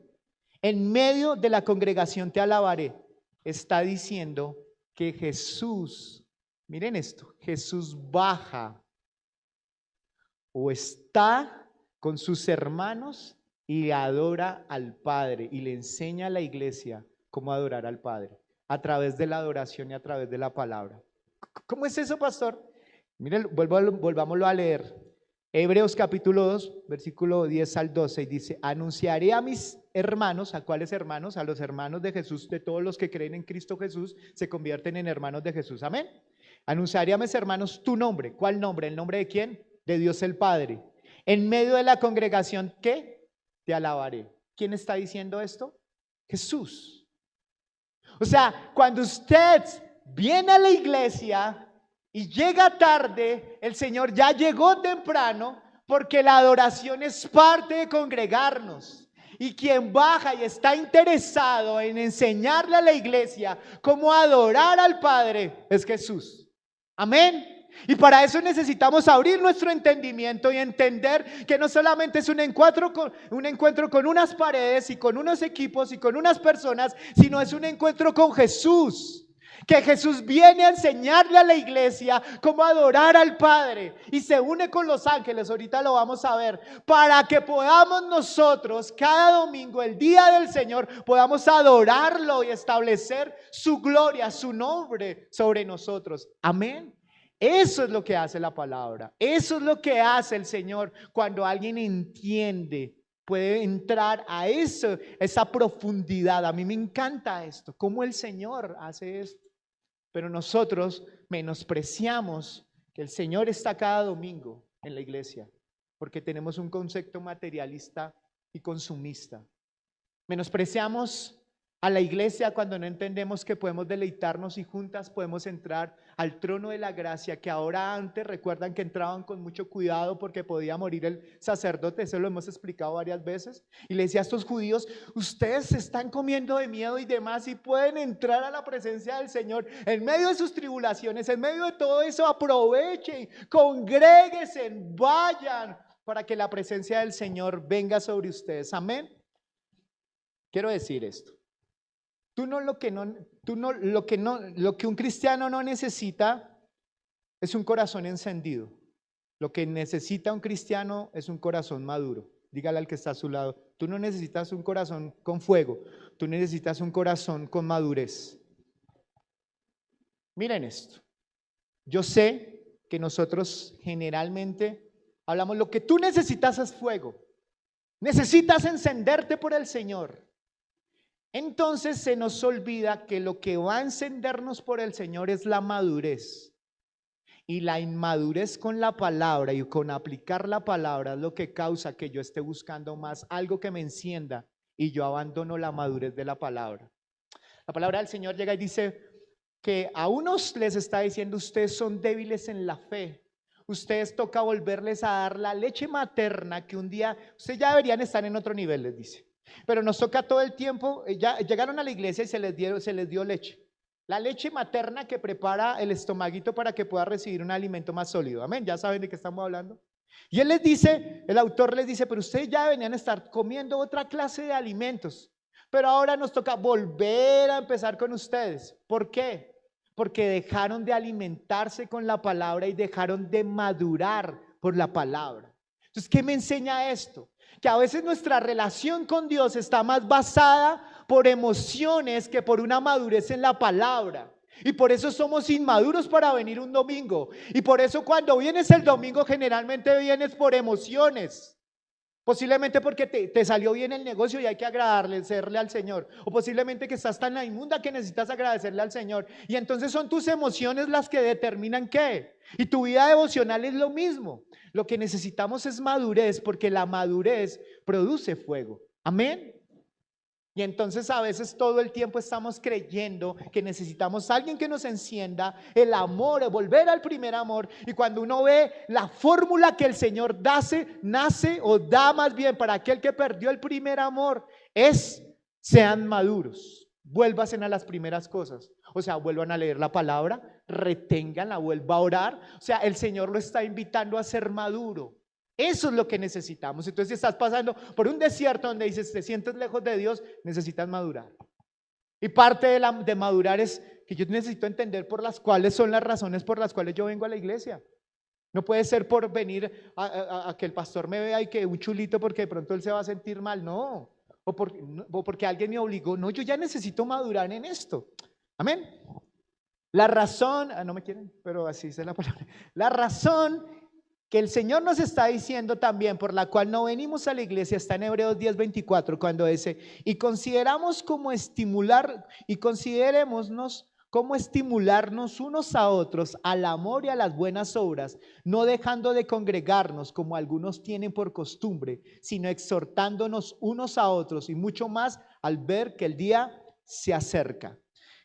en medio de la congregación te alabaré. Está diciendo que Jesús, miren esto, Jesús baja o está con sus hermanos y adora al Padre y le enseña a la iglesia cómo adorar al Padre. a través de la adoración y a través de la palabra. ¿Cómo es eso, pastor? Miren, volvámoslo a leer. Hebreos capítulo 2, versículo 10 al 12, y dice: anunciaré a mis hermanos. ¿A cuáles hermanos? A los hermanos de Jesús, de todos los que creen en Cristo Jesús, se convierten en hermanos de Jesús. Amén. Anunciaré a mis hermanos tu nombre. ¿Cuál nombre? ¿El nombre de quién? De Dios el Padre. En medio de la congregación, ¿qué? Te alabaré. ¿Quién está diciendo esto? Jesús. O sea, cuando usted viene a la iglesia y llega tarde, el Señor ya llegó temprano, porque la adoración es parte de congregarnos. Y quien baja y está interesado en enseñarle a la iglesia cómo adorar al Padre es Jesús. Amén. Y para eso necesitamos abrir nuestro entendimiento y entender que no solamente es un encuentro con unas paredes y con unos equipos y con unas personas, sino es un encuentro con Jesús. Que Jesús viene a enseñarle a la iglesia cómo adorar al Padre y se une con los ángeles, ahorita lo vamos a ver, para que podamos nosotros cada domingo, el día del Señor, podamos adorarlo y establecer su gloria, su nombre sobre nosotros. Amén. Eso es lo que hace la palabra, eso es lo que hace el Señor cuando alguien entiende, puede entrar a esa profundidad. A mí me encanta esto, cómo el Señor hace esto, pero nosotros menospreciamos que el Señor está cada domingo en la iglesia, porque tenemos un concepto materialista y consumista. Menospreciamos a la iglesia cuando no entendemos que podemos deleitarnos y juntas podemos entrar al trono de la gracia, que ahora antes recuerdan que entraban con mucho cuidado porque podía morir el sacerdote. Eso lo hemos explicado varias veces, y le decía a estos judíos: ustedes se están comiendo de miedo y demás y pueden entrar a la presencia del Señor en medio de sus tribulaciones, en medio de todo eso. Aprovechen, congréguense, vayan para que la presencia del Señor venga sobre ustedes. Amén. Quiero decir esto. Lo que un cristiano no necesita es un corazón encendido. Lo que necesita un cristiano es un corazón maduro. Dígale al que está a su lado: tú no necesitas un corazón con fuego, tú necesitas un corazón con madurez. Miren esto. Yo sé que nosotros generalmente hablamos: lo que tú necesitas es fuego. Necesitas encenderte por el Señor. Entonces se nos olvida que lo que va a encendernos por el Señor es la madurez. Y la inmadurez con la palabra y con aplicar la palabra es lo que causa que yo esté buscando más algo que me encienda y yo abandono la madurez de la palabra. La palabra del Señor llega y dice que a unos les está diciendo: ustedes son débiles en la fe. Ustedes toca volverles a dar la leche materna, que un día ustedes ya deberían estar en otro nivel, les dice. Pero nos toca todo el tiempo. Ya llegaron a la iglesia y se les dio leche. La leche materna que prepara el estomaguito para que pueda recibir un alimento más sólido. Amén, ya saben de qué estamos hablando. Y él les dice, el autor les dice: pero ustedes ya deberían estar comiendo otra clase de alimentos. Pero ahora nos toca volver a empezar con ustedes. ¿Por qué? Porque dejaron de alimentarse con la palabra y dejaron de madurar por la palabra. Entonces, ¿qué me enseña esto? Que a veces nuestra relación con Dios está más basada por emociones que por una madurez en la palabra. Y por eso somos inmaduros para venir un domingo. Y por eso cuando vienes el domingo generalmente vienes por emociones. Posiblemente porque te salió bien el negocio y hay que agradecerle al Señor. O posiblemente que estás tan inmunda que necesitas agradecerle al Señor. Y entonces son tus emociones las que determinan qué. Y tu vida devocional es lo mismo. Lo que necesitamos es madurez, porque la madurez produce fuego. Amén. Y entonces a veces todo el tiempo estamos creyendo que necesitamos a alguien que nos encienda el amor, volver al primer amor. Y cuando uno ve la fórmula que el Señor nace o da más bien para aquel que perdió el primer amor, es: sean maduros, vuélvasen a las primeras cosas. O sea, vuelvan a leer la palabra, reténganla, vuelva a orar. O sea, el Señor lo está invitando a ser maduro. Eso es lo que necesitamos. Entonces, si estás pasando por un desierto donde dices te sientes lejos de Dios, necesitas madurar. Y parte de madurar es que yo necesito entender cuáles son las razones por las cuales yo vengo a la iglesia. No puede ser por venir a que el pastor me vea y que un chulito porque de pronto él se va a sentir mal, no. O porque alguien me obligó. No, yo ya necesito madurar en esto. Amén. La razón, no me quieren, pero así es la palabra. La razón que el Señor nos está diciendo también, por la cual no venimos a la iglesia, está en Hebreos 10:24, cuando dice, y consideramos como estimular, y considerémonos como estimularnos unos a otros al amor y a las buenas obras, no dejando de congregarnos como algunos tienen por costumbre, sino exhortándonos unos a otros, y mucho más al ver que el día se acerca.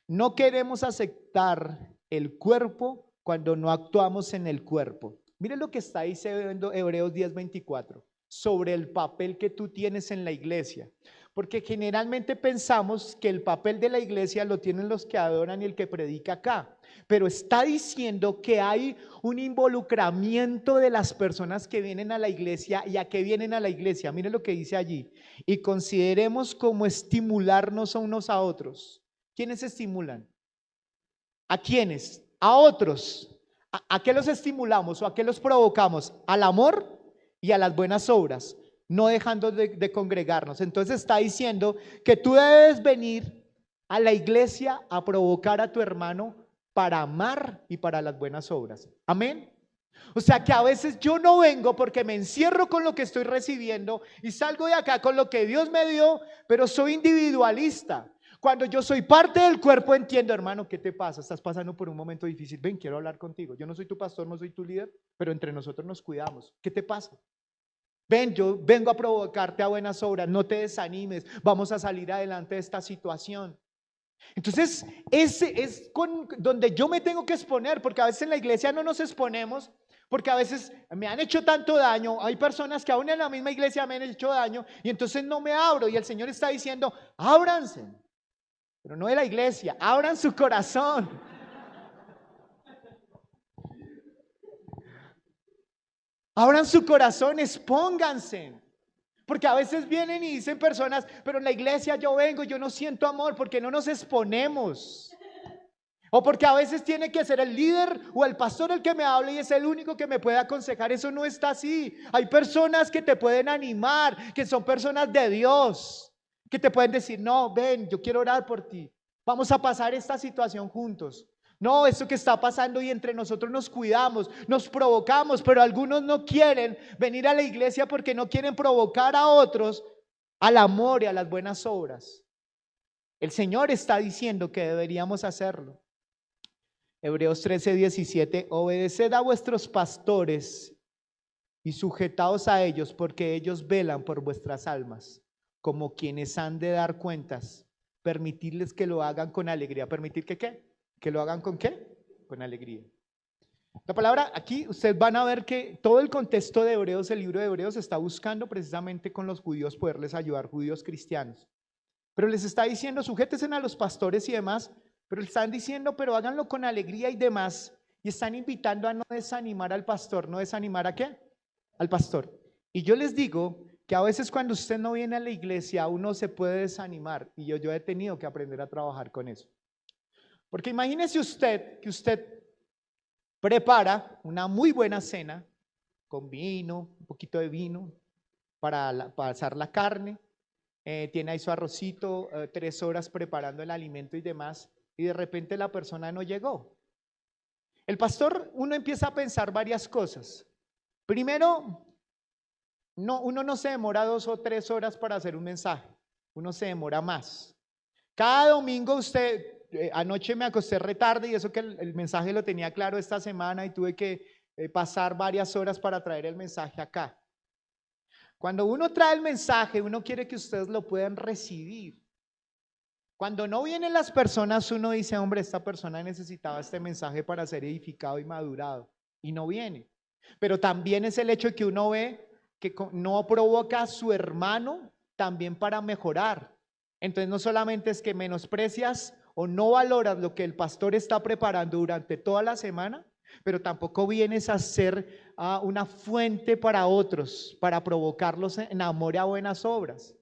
No queremos aceptar el cuerpo cuando no actuamos en el cuerpo. Miren lo que está diciendo Hebreos 10:24 sobre el papel que tú tienes en la iglesia. Porque generalmente pensamos que el papel de la iglesia lo tienen los que adoran y el que predica acá. Pero está diciendo que hay un involucramiento de las personas que vienen a la iglesia y a qué vienen a la iglesia. Miren lo que dice allí. Y consideremos como estimularnos a unos a otros. ¿Quiénes estimulan? ¿A quiénes? A otros. ¿A qué los estimulamos o a qué los provocamos? Al amor y a las buenas obras, no dejando de congregarnos. Entonces está diciendo que tú debes venir a la iglesia a provocar a tu hermano para amar y para las buenas obras. Amén. O sea que a veces yo no vengo porque me encierro con lo que estoy recibiendo y salgo de acá con lo que Dios me dio, pero soy individualista. Cuando yo soy parte del cuerpo entiendo, hermano, ¿qué te pasa? Estás pasando por un momento difícil. Ven, quiero hablar contigo. Yo no soy tu pastor, no soy tu líder, pero entre nosotros nos cuidamos. ¿Qué te pasa? Ven, yo vengo a provocarte a buenas obras. No te desanimes. Vamos a salir adelante de esta situación. Entonces, ese es donde yo me tengo que exponer, porque a veces en la iglesia no nos exponemos, porque a veces me han hecho tanto daño. Hay personas que aún en la misma iglesia me han hecho daño y entonces no me abro. Y el Señor está diciendo, ábranse. Pero no de la iglesia, abran su corazón. Abran su corazón, expónganse. Porque a veces vienen y dicen personas, pero en la iglesia yo vengo, yo no siento amor, porque no nos exponemos. O porque a veces tiene que ser el líder o el pastor el que me hable y es el único que me puede aconsejar. Eso no está así. Hay personas que te pueden animar, que son personas de Dios, que te pueden decir, no, ven, yo quiero orar por ti. Vamos a pasar esta situación juntos. No, esto que está pasando y entre nosotros nos cuidamos, nos provocamos, pero algunos no quieren venir a la iglesia porque no quieren provocar a otros al amor y a las buenas obras. El Señor está diciendo que deberíamos hacerlo. Hebreos 13:17, obedeced a vuestros pastores y sujetaos a ellos, porque ellos velan por vuestras almas, como quienes han de dar cuentas. Permitirles que lo hagan con alegría. ¿Permitir que qué? ¿Que lo hagan con qué? Con alegría. La palabra aquí, ustedes van a ver que todo el contexto de Hebreos, el libro de Hebreos, está buscando precisamente con los judíos poderles ayudar, judíos cristianos. Pero les está diciendo, sujétense a los pastores y demás, pero le están diciendo, pero háganlo con alegría y demás. Y están invitando a no desanimar al pastor. ¿No desanimar a qué? Al pastor. Y yo les digo que a veces cuando usted no viene a la iglesia, uno se puede desanimar. Y yo he tenido que aprender a trabajar con eso. Porque imagínese usted que usted prepara una muy buena cena con vino, un poquito de vino para asar la carne. Tiene ahí su arrocito, 3 horas preparando el alimento y demás. Y de repente la persona no llegó. El pastor, uno empieza a pensar varias cosas. Primero, uno no se demora 2 o 3 horas para hacer un mensaje, uno se demora más. Cada domingo anoche me acosté retarde y eso que el mensaje lo tenía claro esta semana y tuve que pasar varias horas para traer el mensaje acá. Cuando uno trae el mensaje, uno quiere que ustedes lo puedan recibir. Cuando no vienen las personas, uno dice, hombre, esta persona necesitaba este mensaje para ser edificado y madurado, y no viene. Pero también es el hecho de que uno ve que no provoca a su hermano también para mejorar. Entonces no solamente es que menosprecias o no valoras lo que el pastor está preparando durante toda la semana, pero tampoco vienes a ser una fuente para otros, para provocarlos en amor y a buenas obras.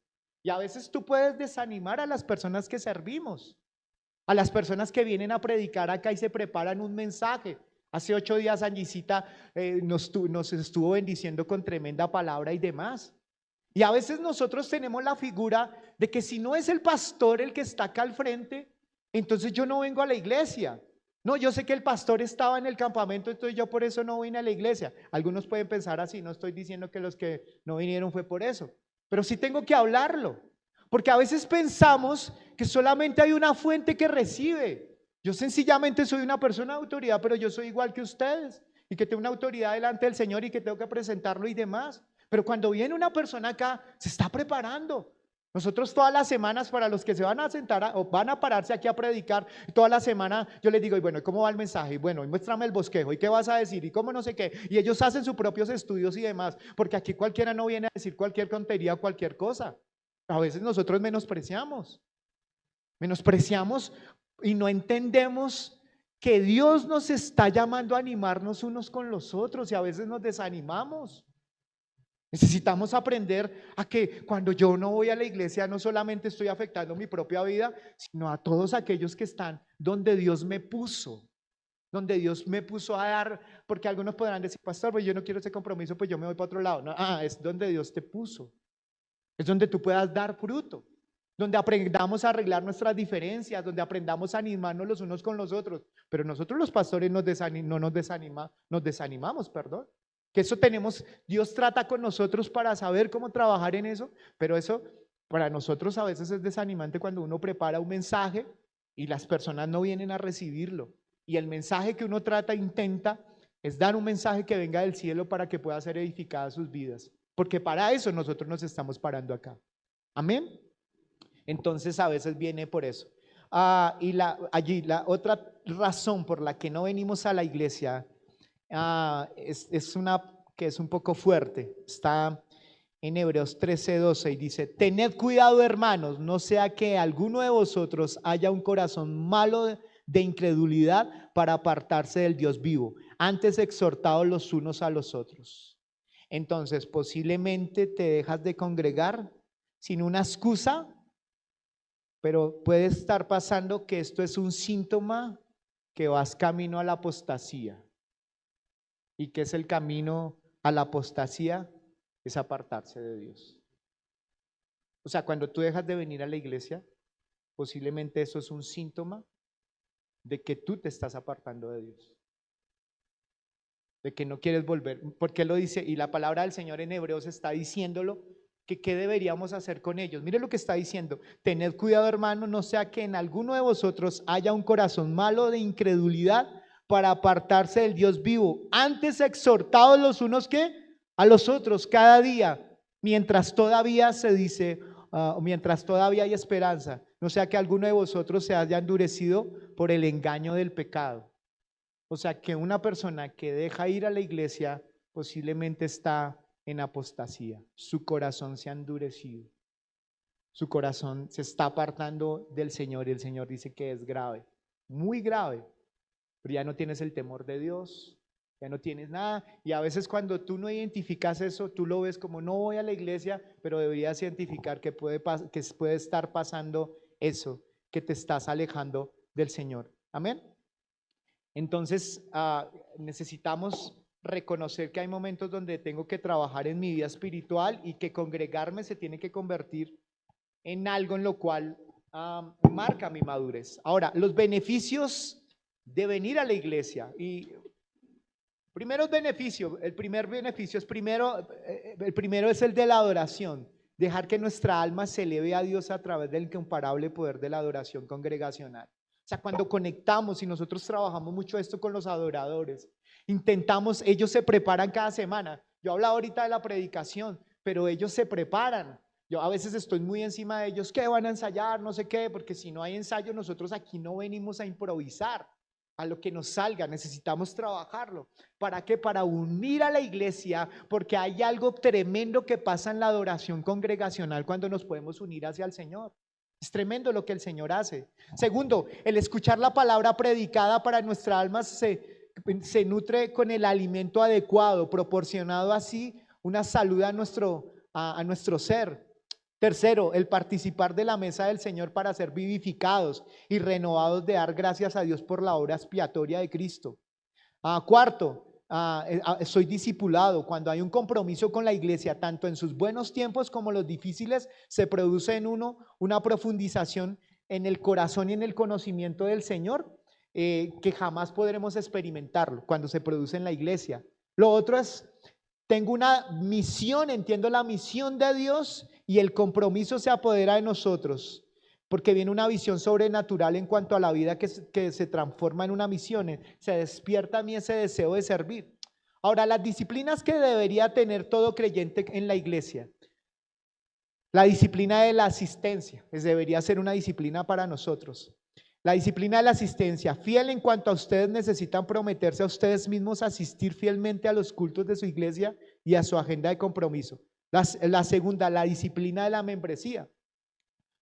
Y a veces tú puedes desanimar a las personas que servimos, a las personas que vienen a predicar acá y se preparan un mensaje. Hace 8 días Angisita nos estuvo bendiciendo con tremenda palabra y demás. Y a veces nosotros tenemos la figura de que si no es el pastor el que está acá al frente, entonces yo no vengo a la iglesia. No, yo sé que el pastor estaba en el campamento, entonces yo por eso no vine a la iglesia. Algunos pueden pensar así, no estoy diciendo que los que no vinieron fue por eso, pero sí tengo que hablarlo, porque a veces pensamos que solamente hay una fuente que recibe. Yo sencillamente soy una persona de autoridad, pero yo soy igual que ustedes y que tengo una autoridad delante del Señor y que tengo que presentarlo y demás. Pero cuando viene una persona acá, se está preparando. Nosotros todas las semanas, para los que se van a sentar o van a pararse aquí a predicar, toda la semana yo les digo, y bueno, ¿cómo va el mensaje? Y bueno, y muéstrame el bosquejo, ¿y qué vas a decir? ¿Y cómo no sé qué? Y ellos hacen sus propios estudios y demás, porque aquí cualquiera no viene a decir cualquier tontería o cualquier cosa. A veces nosotros menospreciamos y no entendemos que Dios nos está llamando a animarnos unos con los otros y a veces nos desanimamos. Necesitamos aprender a que cuando yo no voy a la iglesia no solamente estoy afectando mi propia vida, sino a todos aquellos que están donde Dios me puso. Donde Dios me puso a dar, porque algunos podrán decir, pastor, pues yo no quiero ese compromiso, pues yo me voy para otro lado. No, es donde Dios te puso. Es donde tú puedas dar fruto. Donde aprendamos a arreglar nuestras diferencias, donde aprendamos a animarnos los unos con los otros. Pero nosotros los pastores no nos desanimamos, perdón. Que eso tenemos, Dios trata con nosotros para saber cómo trabajar en eso, pero eso para nosotros a veces es desanimante cuando uno prepara un mensaje y las personas no vienen a recibirlo. Y el mensaje que uno intenta es dar un mensaje que venga del cielo para que pueda ser edificada sus vidas, porque para eso nosotros nos estamos parando acá. Amén. Entonces a veces viene por eso. Y la otra razón por la que no venimos a la iglesia es una que es un poco fuerte. Está en Hebreos 13:12 y dice: tened cuidado, hermanos, no sea que alguno de vosotros haya un corazón malo de incredulidad para apartarse del Dios vivo, antes exhortados los unos a los otros. Entonces posiblemente te dejas de congregar sin una excusa, pero puede estar pasando que esto es un síntoma que vas camino a la apostasía. ¿Y qué es el camino a la apostasía? Es apartarse de Dios. O sea, cuando tú dejas de venir a la iglesia, posiblemente eso es un síntoma de que tú te estás apartando de Dios, de que no quieres volver. Porque lo dice, y la palabra del Señor en Hebreos está diciéndolo, que qué deberíamos hacer con ellos. Mire lo que está diciendo: tened cuidado, hermano, no sea que en alguno de vosotros haya un corazón malo de incredulidad para apartarse del Dios vivo, antes exhortados los unos a los otros cada día, mientras todavía se dice, mientras todavía hay esperanza, no sea que alguno de vosotros se haya endurecido por el engaño del pecado. O sea, que una persona que deja ir a la iglesia posiblemente está en apostasía, su corazón se ha endurecido, su corazón se está apartando del Señor y el Señor dice que es grave, muy grave. Pero ya no tienes el temor de Dios, ya no tienes nada. Y a veces cuando tú no identificas eso, tú lo ves como: no voy a la iglesia, pero deberías identificar que puede estar pasando eso, que te estás alejando del Señor. Amén. Entonces necesitamos reconocer que hay momentos donde tengo que trabajar en mi vida espiritual y que congregarme se tiene que convertir en algo en lo cual marca mi madurez. Ahora, los beneficios de venir a la iglesia. Y primeros beneficios, el primer beneficio es el primero es el de la adoración, dejar que nuestra alma se eleve a Dios a través del incomparable poder de la adoración congregacional. O sea, cuando conectamos, y nosotros trabajamos mucho esto con los adoradores, ellos se preparan cada semana. Yo hablaba ahorita de la predicación, pero ellos se preparan. Yo a veces estoy muy encima de ellos, ¿qué van a ensayar? No sé qué, porque si no hay ensayo, nosotros aquí no venimos a improvisar. A lo que nos salga, necesitamos trabajarlo. ¿Para qué? Para unir a la iglesia, porque hay algo tremendo que pasa en la adoración congregacional cuando nos podemos unir hacia el Señor. Es tremendo lo que el Señor hace. Segundo, el escuchar la palabra predicada para nuestra alma se nutre con el alimento adecuado, proporcionado así una salud a nuestro ser. Tercero, el participar de la mesa del Señor para ser vivificados y renovados de dar gracias a Dios por la obra expiatoria de Cristo. Cuarto, soy discipulado. Cuando hay un compromiso con la iglesia, tanto en sus buenos tiempos como los difíciles, se produce en uno una profundización en el corazón y en el conocimiento del Señor, que jamás podremos experimentarlo cuando se produce en la iglesia. Lo otro es, tengo una misión, entiendo la misión de Dios y el compromiso se apodera de nosotros, porque viene una visión sobrenatural en cuanto a la vida que se transforma en una misión, se despierta a mí ese deseo de servir. Ahora, las disciplinas que debería tener todo creyente en la iglesia. La disciplina de la asistencia, debería ser una disciplina para nosotros. La disciplina de la asistencia, fiel en cuanto a ustedes necesitan prometerse a ustedes mismos asistir fielmente a los cultos de su iglesia y a su agenda de compromiso. La segunda, la disciplina de la membresía.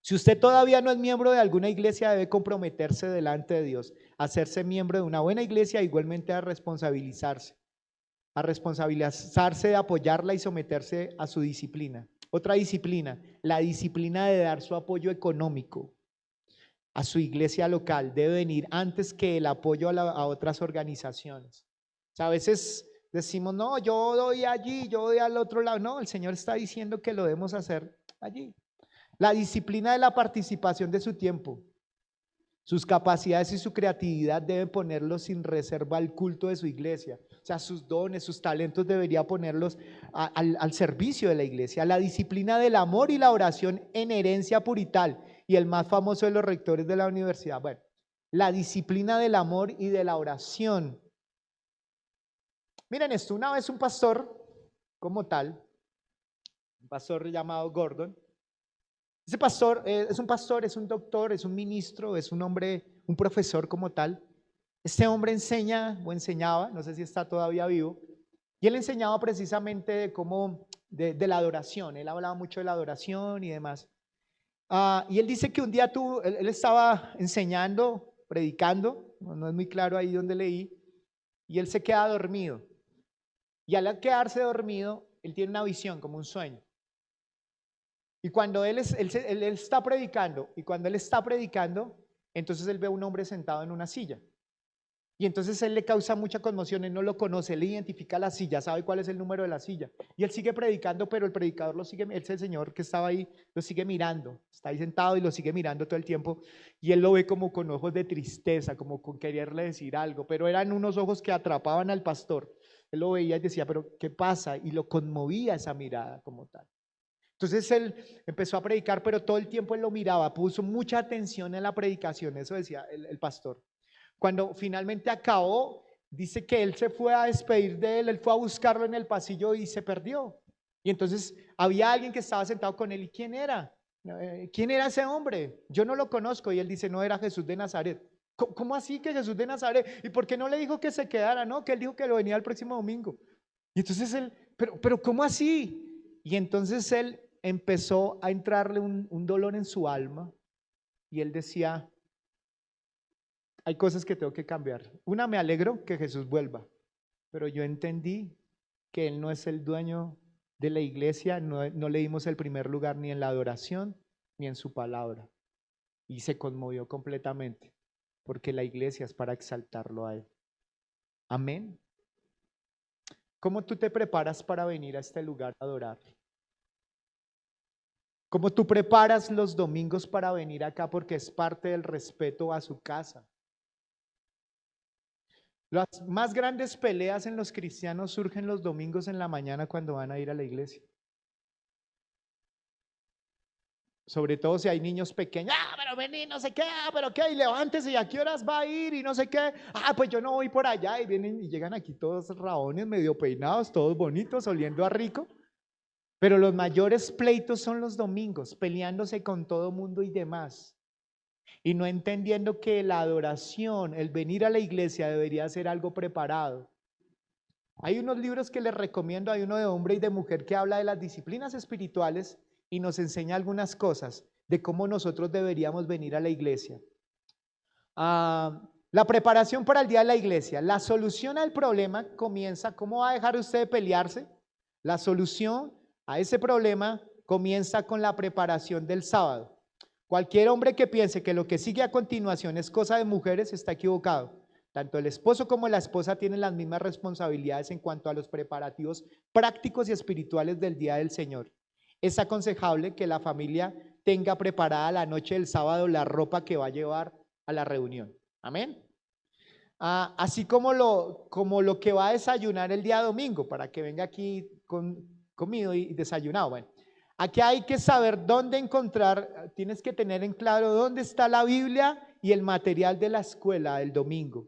Si usted todavía no es miembro de alguna iglesia, debe comprometerse delante de Dios, hacerse miembro de una buena iglesia e igualmente a responsabilizarse de apoyarla y someterse a su disciplina. Otra disciplina, la disciplina de dar su apoyo económico a su iglesia local, debe venir antes que el apoyo a otras organizaciones. O sea, a veces decimos, no, yo doy allí, yo doy al otro lado. No, el Señor está diciendo que lo debemos hacer allí. La disciplina de la participación de su tiempo. Sus capacidades y su creatividad deben ponerlos sin reserva al culto de su iglesia. O sea, sus dones, sus talentos debería ponerlos al servicio de la iglesia. La disciplina del amor y la oración en herencia purital. Y el más famoso de los rectores de la universidad. Bueno, la disciplina del amor y de la oración. Miren esto, una vez un pastor como tal, un pastor llamado Gordon. Ese pastor es un pastor, es un doctor, es un ministro, es un hombre, un profesor como tal. Este hombre enseña o enseñaba, no sé si está todavía vivo, y él enseñaba precisamente de cómo, de la adoración. Él hablaba mucho de la adoración y demás. Y él dice que un día él estaba enseñando, predicando, no es muy claro ahí donde leí, y él se queda dormido. Y al quedarse dormido, él tiene una visión, como un sueño. Y cuando él está predicando, entonces él ve a un hombre sentado en una silla. Y entonces él le causa mucha conmoción, él no lo conoce, él identifica la silla, sabe cuál es el número de la silla. Y él sigue predicando, pero el predicador lo sigue, ese señor que estaba ahí, lo sigue mirando, está ahí sentado y lo sigue mirando todo el tiempo. Y él lo ve como con ojos de tristeza, como con quererle decir algo, pero eran unos ojos que atrapaban al pastor. Él lo veía y decía, pero ¿qué pasa? Y lo conmovía esa mirada como tal. Entonces él empezó a predicar, pero todo el tiempo él lo miraba, puso mucha atención en la predicación, eso decía el pastor. Cuando finalmente acabó, dice que él se fue a despedir de él fue a buscarlo en el pasillo y se perdió. Y entonces había alguien que estaba sentado con él, ¿y quién era? ¿Quién era ese hombre? Yo no lo conozco. Y él dice, no, era Jesús de Nazaret. ¿Cómo así que Jesús de Nazaret? ¿Y por qué no le dijo que se quedara? No, que él dijo que lo venía el próximo domingo. Y entonces él, pero ¿cómo así? Y entonces él empezó a entrarle un dolor en su alma y él decía, hay cosas que tengo que cambiar. Una, me alegro que Jesús vuelva, pero yo entendí que Él no es el dueño de la iglesia, no le dimos el primer lugar ni en la adoración ni en su palabra. Y se conmovió completamente, porque la iglesia es para exaltarlo a Él. Amén. ¿Cómo tú te preparas para venir a este lugar a adorar? ¿Cómo tú preparas los domingos para venir acá? Porque es parte del respeto a su casa. Las más grandes peleas en los cristianos surgen los domingos en la mañana cuando van a ir a la iglesia. Sobre todo si hay niños pequeños, pero vení, no sé qué, pero qué, y levántese, ¿y a qué horas va a ir? Y no sé qué, pues yo no voy por allá, y vienen y llegan aquí todos raones, medio peinados, todos bonitos, oliendo a rico. Pero los mayores pleitos son los domingos, peleándose con todo mundo y demás. Y no entendiendo que la adoración, el venir a la iglesia debería ser algo preparado. Hay unos libros que les recomiendo, hay uno de hombre y de mujer que habla de las disciplinas espirituales y nos enseña algunas cosas de cómo nosotros deberíamos venir a la iglesia. La preparación para el día de la iglesia. La solución al problema comienza, ¿cómo va a dejar usted de pelearse? La solución a ese problema comienza con la preparación del sábado. Cualquier hombre que piense que lo que sigue a continuación es cosa de mujeres está equivocado. Tanto el esposo como la esposa tienen las mismas responsabilidades en cuanto a los preparativos prácticos y espirituales del día del Señor. Es aconsejable que la familia tenga preparada la noche del sábado la ropa que va a llevar a la reunión. Amén. Así como lo que va a desayunar el día domingo, para que venga aquí comido y desayunado. Bueno, aquí hay que saber dónde encontrar, tienes que tener en claro dónde está la Biblia y el material de la escuela del domingo.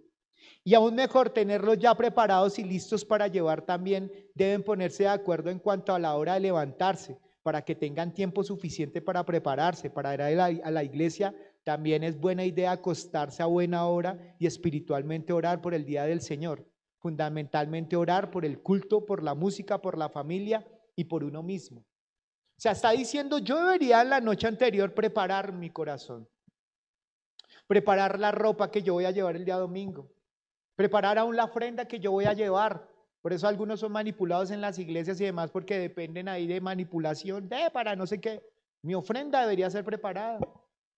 Y aún mejor, tenerlos ya preparados y listos para llevar también. Deben ponerse de acuerdo en cuanto a la hora de levantarse, para que tengan tiempo suficiente para prepararse, para ir a la iglesia. También es buena idea acostarse a buena hora y espiritualmente orar por el día del Señor. Fundamentalmente orar por el culto, por la música, por la familia y por uno mismo. O sea, está diciendo, yo debería en la noche anterior preparar mi corazón, preparar la ropa que yo voy a llevar el día domingo, preparar aún la ofrenda que yo voy a llevar. Por eso algunos son manipulados en las iglesias y demás, porque dependen ahí de manipulación, para no sé qué. Mi ofrenda debería ser preparada.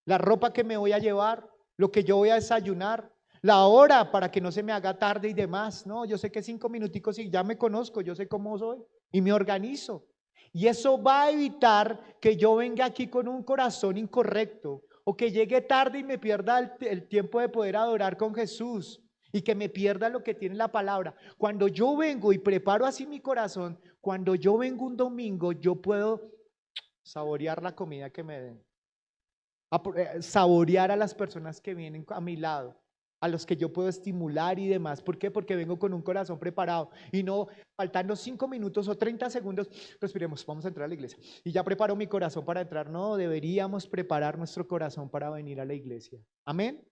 La ropa que me voy a llevar, lo que yo voy a desayunar, la hora para que no se me haga tarde y demás. No, yo sé que 5 minuticos y ya me conozco, yo sé cómo soy y me organizo. Y eso va a evitar que yo venga aquí con un corazón incorrecto o que llegue tarde y me pierda el tiempo de poder adorar con Jesús y que me pierda lo que tiene la palabra. Cuando yo vengo y preparo así mi corazón, cuando yo vengo un domingo, yo puedo saborear la comida que me den, saborear a las personas que vienen a mi lado, a los que yo puedo estimular y demás. ¿Por qué? Porque vengo con un corazón preparado y no faltando 5 minutos o 30 segundos, respiremos, vamos a entrar a la iglesia y ya preparo mi corazón para entrar. No, deberíamos preparar nuestro corazón para venir a la iglesia. Amén.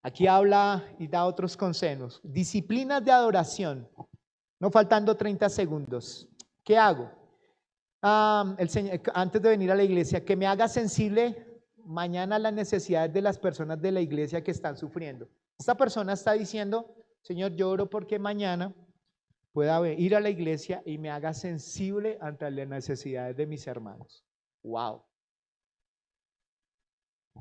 Aquí habla y da otros consejos. Disciplinas de adoración. No faltando 30 segundos. ¿Qué hago? El Señor, antes de venir a la iglesia, que me haga sensible mañana a las necesidades de las personas de la iglesia que están sufriendo. Esta persona está diciendo, Señor, yo oro porque mañana pueda ir a la iglesia y me haga sensible ante las necesidades de mis hermanos. Wow.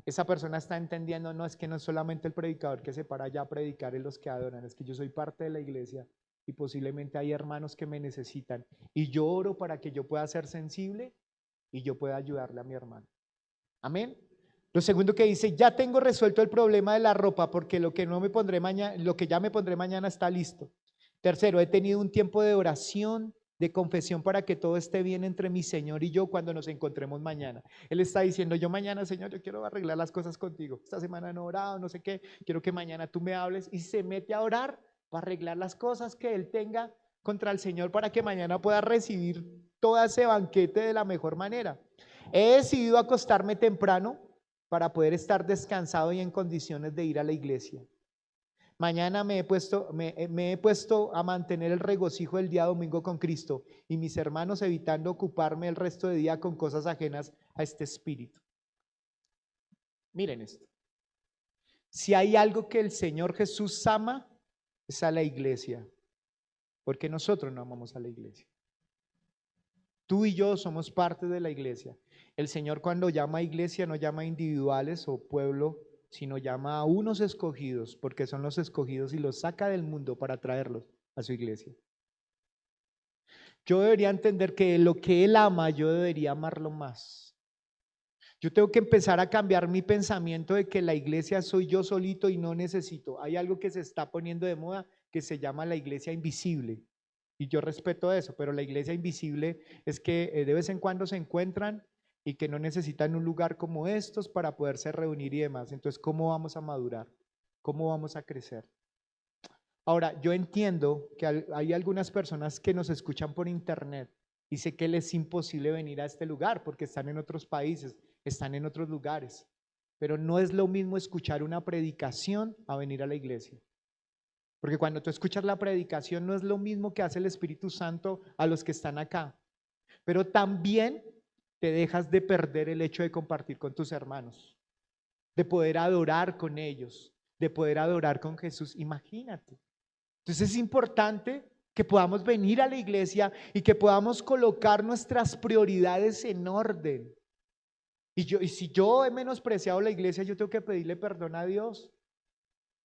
Esa persona está entendiendo, no es que no es solamente el predicador que se para allá a predicar en los que adoran, es que yo soy parte de la iglesia y posiblemente hay hermanos que me necesitan y yo oro para que yo pueda ser sensible y yo pueda ayudarle a mi hermano. Amén. Lo segundo que dice, ya tengo resuelto el problema de la ropa porque lo que no me pondré mañana, lo que ya me pondré mañana está listo. Tercero, he tenido un tiempo de oración, de confesión para que todo esté bien entre mi Señor y yo cuando nos encontremos mañana. Él está diciendo, yo mañana, Señor, yo quiero arreglar las cosas contigo. Esta semana no he orado, no sé qué, quiero que mañana tú me hables y se mete a orar para arreglar las cosas que él tenga contra el Señor para que mañana pueda recibir todo ese banquete de la mejor manera. He decidido acostarme temprano para poder estar descansado y en condiciones de ir a la iglesia. Mañana me he puesto a mantener el regocijo del día domingo con Cristo y mis hermanos, evitando ocuparme el resto de día con cosas ajenas a este espíritu. Miren esto. Si hay algo que el Señor Jesús ama, es a la iglesia, porque nosotros no amamos a la iglesia. Tú y yo somos parte de la iglesia. El Señor, cuando llama a iglesia, no llama a individuales o pueblo, sino llama a unos escogidos, porque son los escogidos y los saca del mundo para traerlos a su iglesia. Yo debería entender que lo que Él ama, yo debería amarlo más. Yo tengo que empezar a cambiar mi pensamiento de que la iglesia soy yo solito y no necesito. Hay algo que se está poniendo de moda que se llama la iglesia invisible. Y yo respeto eso, pero la iglesia invisible es que de vez en cuando se encuentran y que no necesitan un lugar como estos para poderse reunir y demás. Entonces, ¿cómo vamos a madurar? ¿Cómo vamos a crecer? Ahora, yo entiendo que hay algunas personas que nos escuchan por internet y sé que les es imposible venir a este lugar porque están en otros países, están en otros lugares, pero no es lo mismo escuchar una predicación a venir a la iglesia. Porque cuando tú escuchas la predicación no es lo mismo que hace el Espíritu Santo a los que están acá, pero también te dejas de perder el hecho de compartir con tus hermanos, de poder adorar con ellos, de poder adorar con Jesús. Imagínate. Entonces es importante que podamos venir a la iglesia y que podamos colocar nuestras prioridades en orden. Y si yo he menospreciado la iglesia, yo tengo que pedirle perdón a Dios.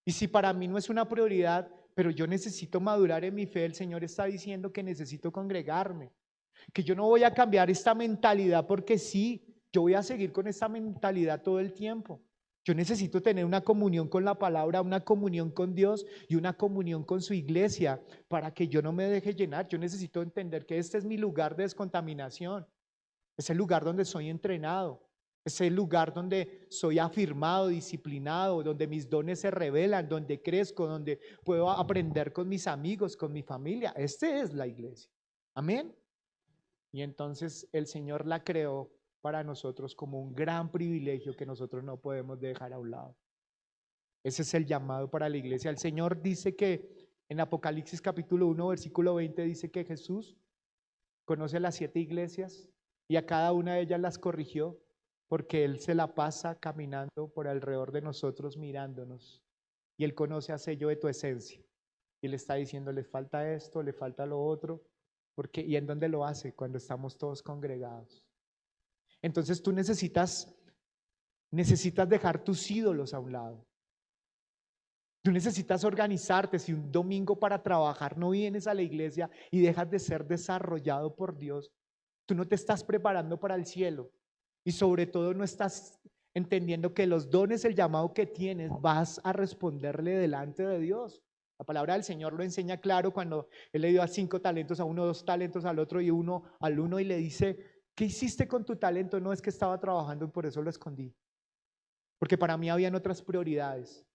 Y si para mí no es una prioridad, pero yo necesito madurar en mi fe, el Señor está diciendo que necesito congregarme, que yo no voy a cambiar esta mentalidad porque sí. yo voy a seguir con esta mentalidad todo el tiempo. Yo necesito tener una comunión con la palabra, una comunión con Dios y una comunión con su iglesia para que yo no me deje llenar. Yo necesito entender que este es mi lugar de descontaminación. Es el lugar donde soy entrenado. Es el lugar donde soy afirmado, disciplinado, donde mis dones se revelan, donde crezco, donde puedo aprender con mis amigos, con mi familia. Este es la iglesia. Amén. Y entonces el Señor la creó para nosotros como un gran privilegio que nosotros no podemos dejar a un lado. Ese es el llamado para la iglesia. El Señor dice que en Apocalipsis capítulo 1, versículo 20, dice que Jesús conoce las 7 iglesias y a cada una de ellas las corrigió porque Él se la pasa caminando por alrededor de nosotros mirándonos y Él conoce a sello de tu esencia y le está diciendo, le falta esto, le falta lo otro, porque, ¿y en dónde lo hace? Cuando estamos todos congregados. Entonces tú necesitas dejar tus ídolos a un lado. Tú necesitas organizarte. Si un domingo para trabajar no vienes a la iglesia y dejas de ser desarrollado por Dios, tú no te estás preparando para el cielo y sobre todo no estás entendiendo que los dones, el llamado que tienes, vas a responderle delante de Dios. La palabra del Señor lo enseña claro cuando Él le dio a 5 talentos a uno, 2 talentos al otro y uno al uno y le dice, ¿qué hiciste con tu talento? No, es que estaba trabajando y por eso lo escondí. Porque para mí habían otras prioridades.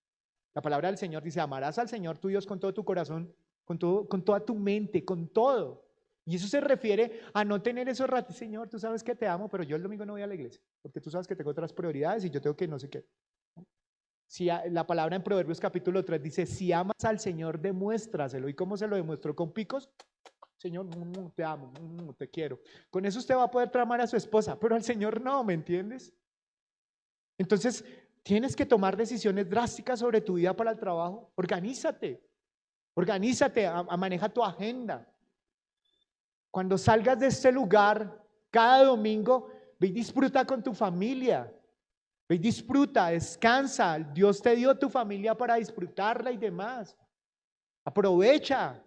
La palabra del Señor dice, amarás al Señor tu Dios con todo tu corazón, con toda tu mente, con todo. Y eso se refiere a no tener esos ratos, Señor, tú sabes que te amo, pero yo el domingo no voy a la iglesia, porque tú sabes que tengo otras prioridades y yo tengo que no sé qué. Si la palabra en Proverbios capítulo 3 dice, si amas al Señor, demuéstraselo. ¿Y cómo se lo demuestró? ¿Con picos? Señor, te amo, te quiero. Con eso usted va a poder tramar a su esposa, pero al Señor no, ¿me entiendes? Entonces, tienes que tomar decisiones drásticas sobre tu vida para el trabajo. Organízate, maneja tu agenda. Cuando salgas de este lugar, cada domingo, ve y disfruta con tu familia. Ve y disfruta, descansa. Dios te dio tu familia para disfrutarla y demás. Aprovecha.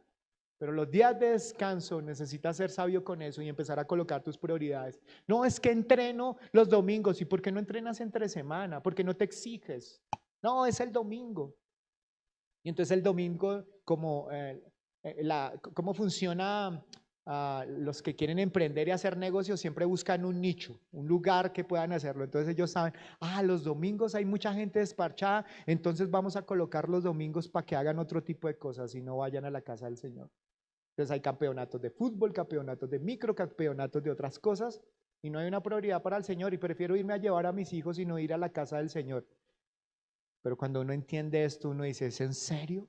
Pero los días de descanso necesitas ser sabio con eso y empezar a colocar tus prioridades. No, es que entreno los domingos. ¿Y por qué no entrenas entre semana? ¿Por qué no te exiges? No, es el domingo. Y entonces el domingo, ¿cómo funciona? Los que quieren emprender y hacer negocios siempre buscan un nicho, un lugar que puedan hacerlo. Entonces ellos saben, los domingos hay mucha gente desparchada, entonces vamos a colocar los domingos para que hagan otro tipo de cosas y no vayan a la casa del Señor. Entonces hay campeonatos de fútbol, campeonatos de micro, campeonatos de otras cosas y no hay una prioridad para el Señor y prefiero irme a llevar a mis hijos y no ir a la casa del Señor. Pero cuando uno entiende esto, uno dice, ¿es en serio?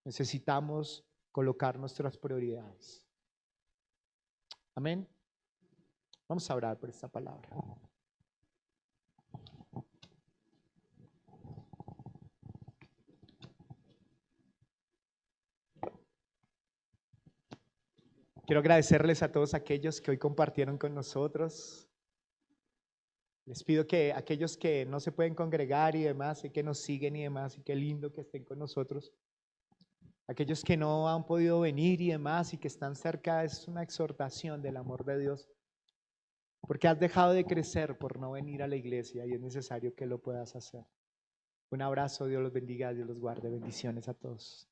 Necesitamos colocar nuestras prioridades. Amén. Vamos a orar por esta palabra. Quiero agradecerles a todos aquellos que hoy compartieron con nosotros. Les pido que aquellos que no se pueden congregar y demás, y que nos siguen y demás, y qué lindo que estén con nosotros. Aquellos que no han podido venir y demás, y que están cerca, es una exhortación del amor de Dios. Porque has dejado de crecer por no venir a la iglesia y es necesario que lo puedas hacer. Un abrazo, Dios los bendiga, Dios los guarde. Bendiciones a todos.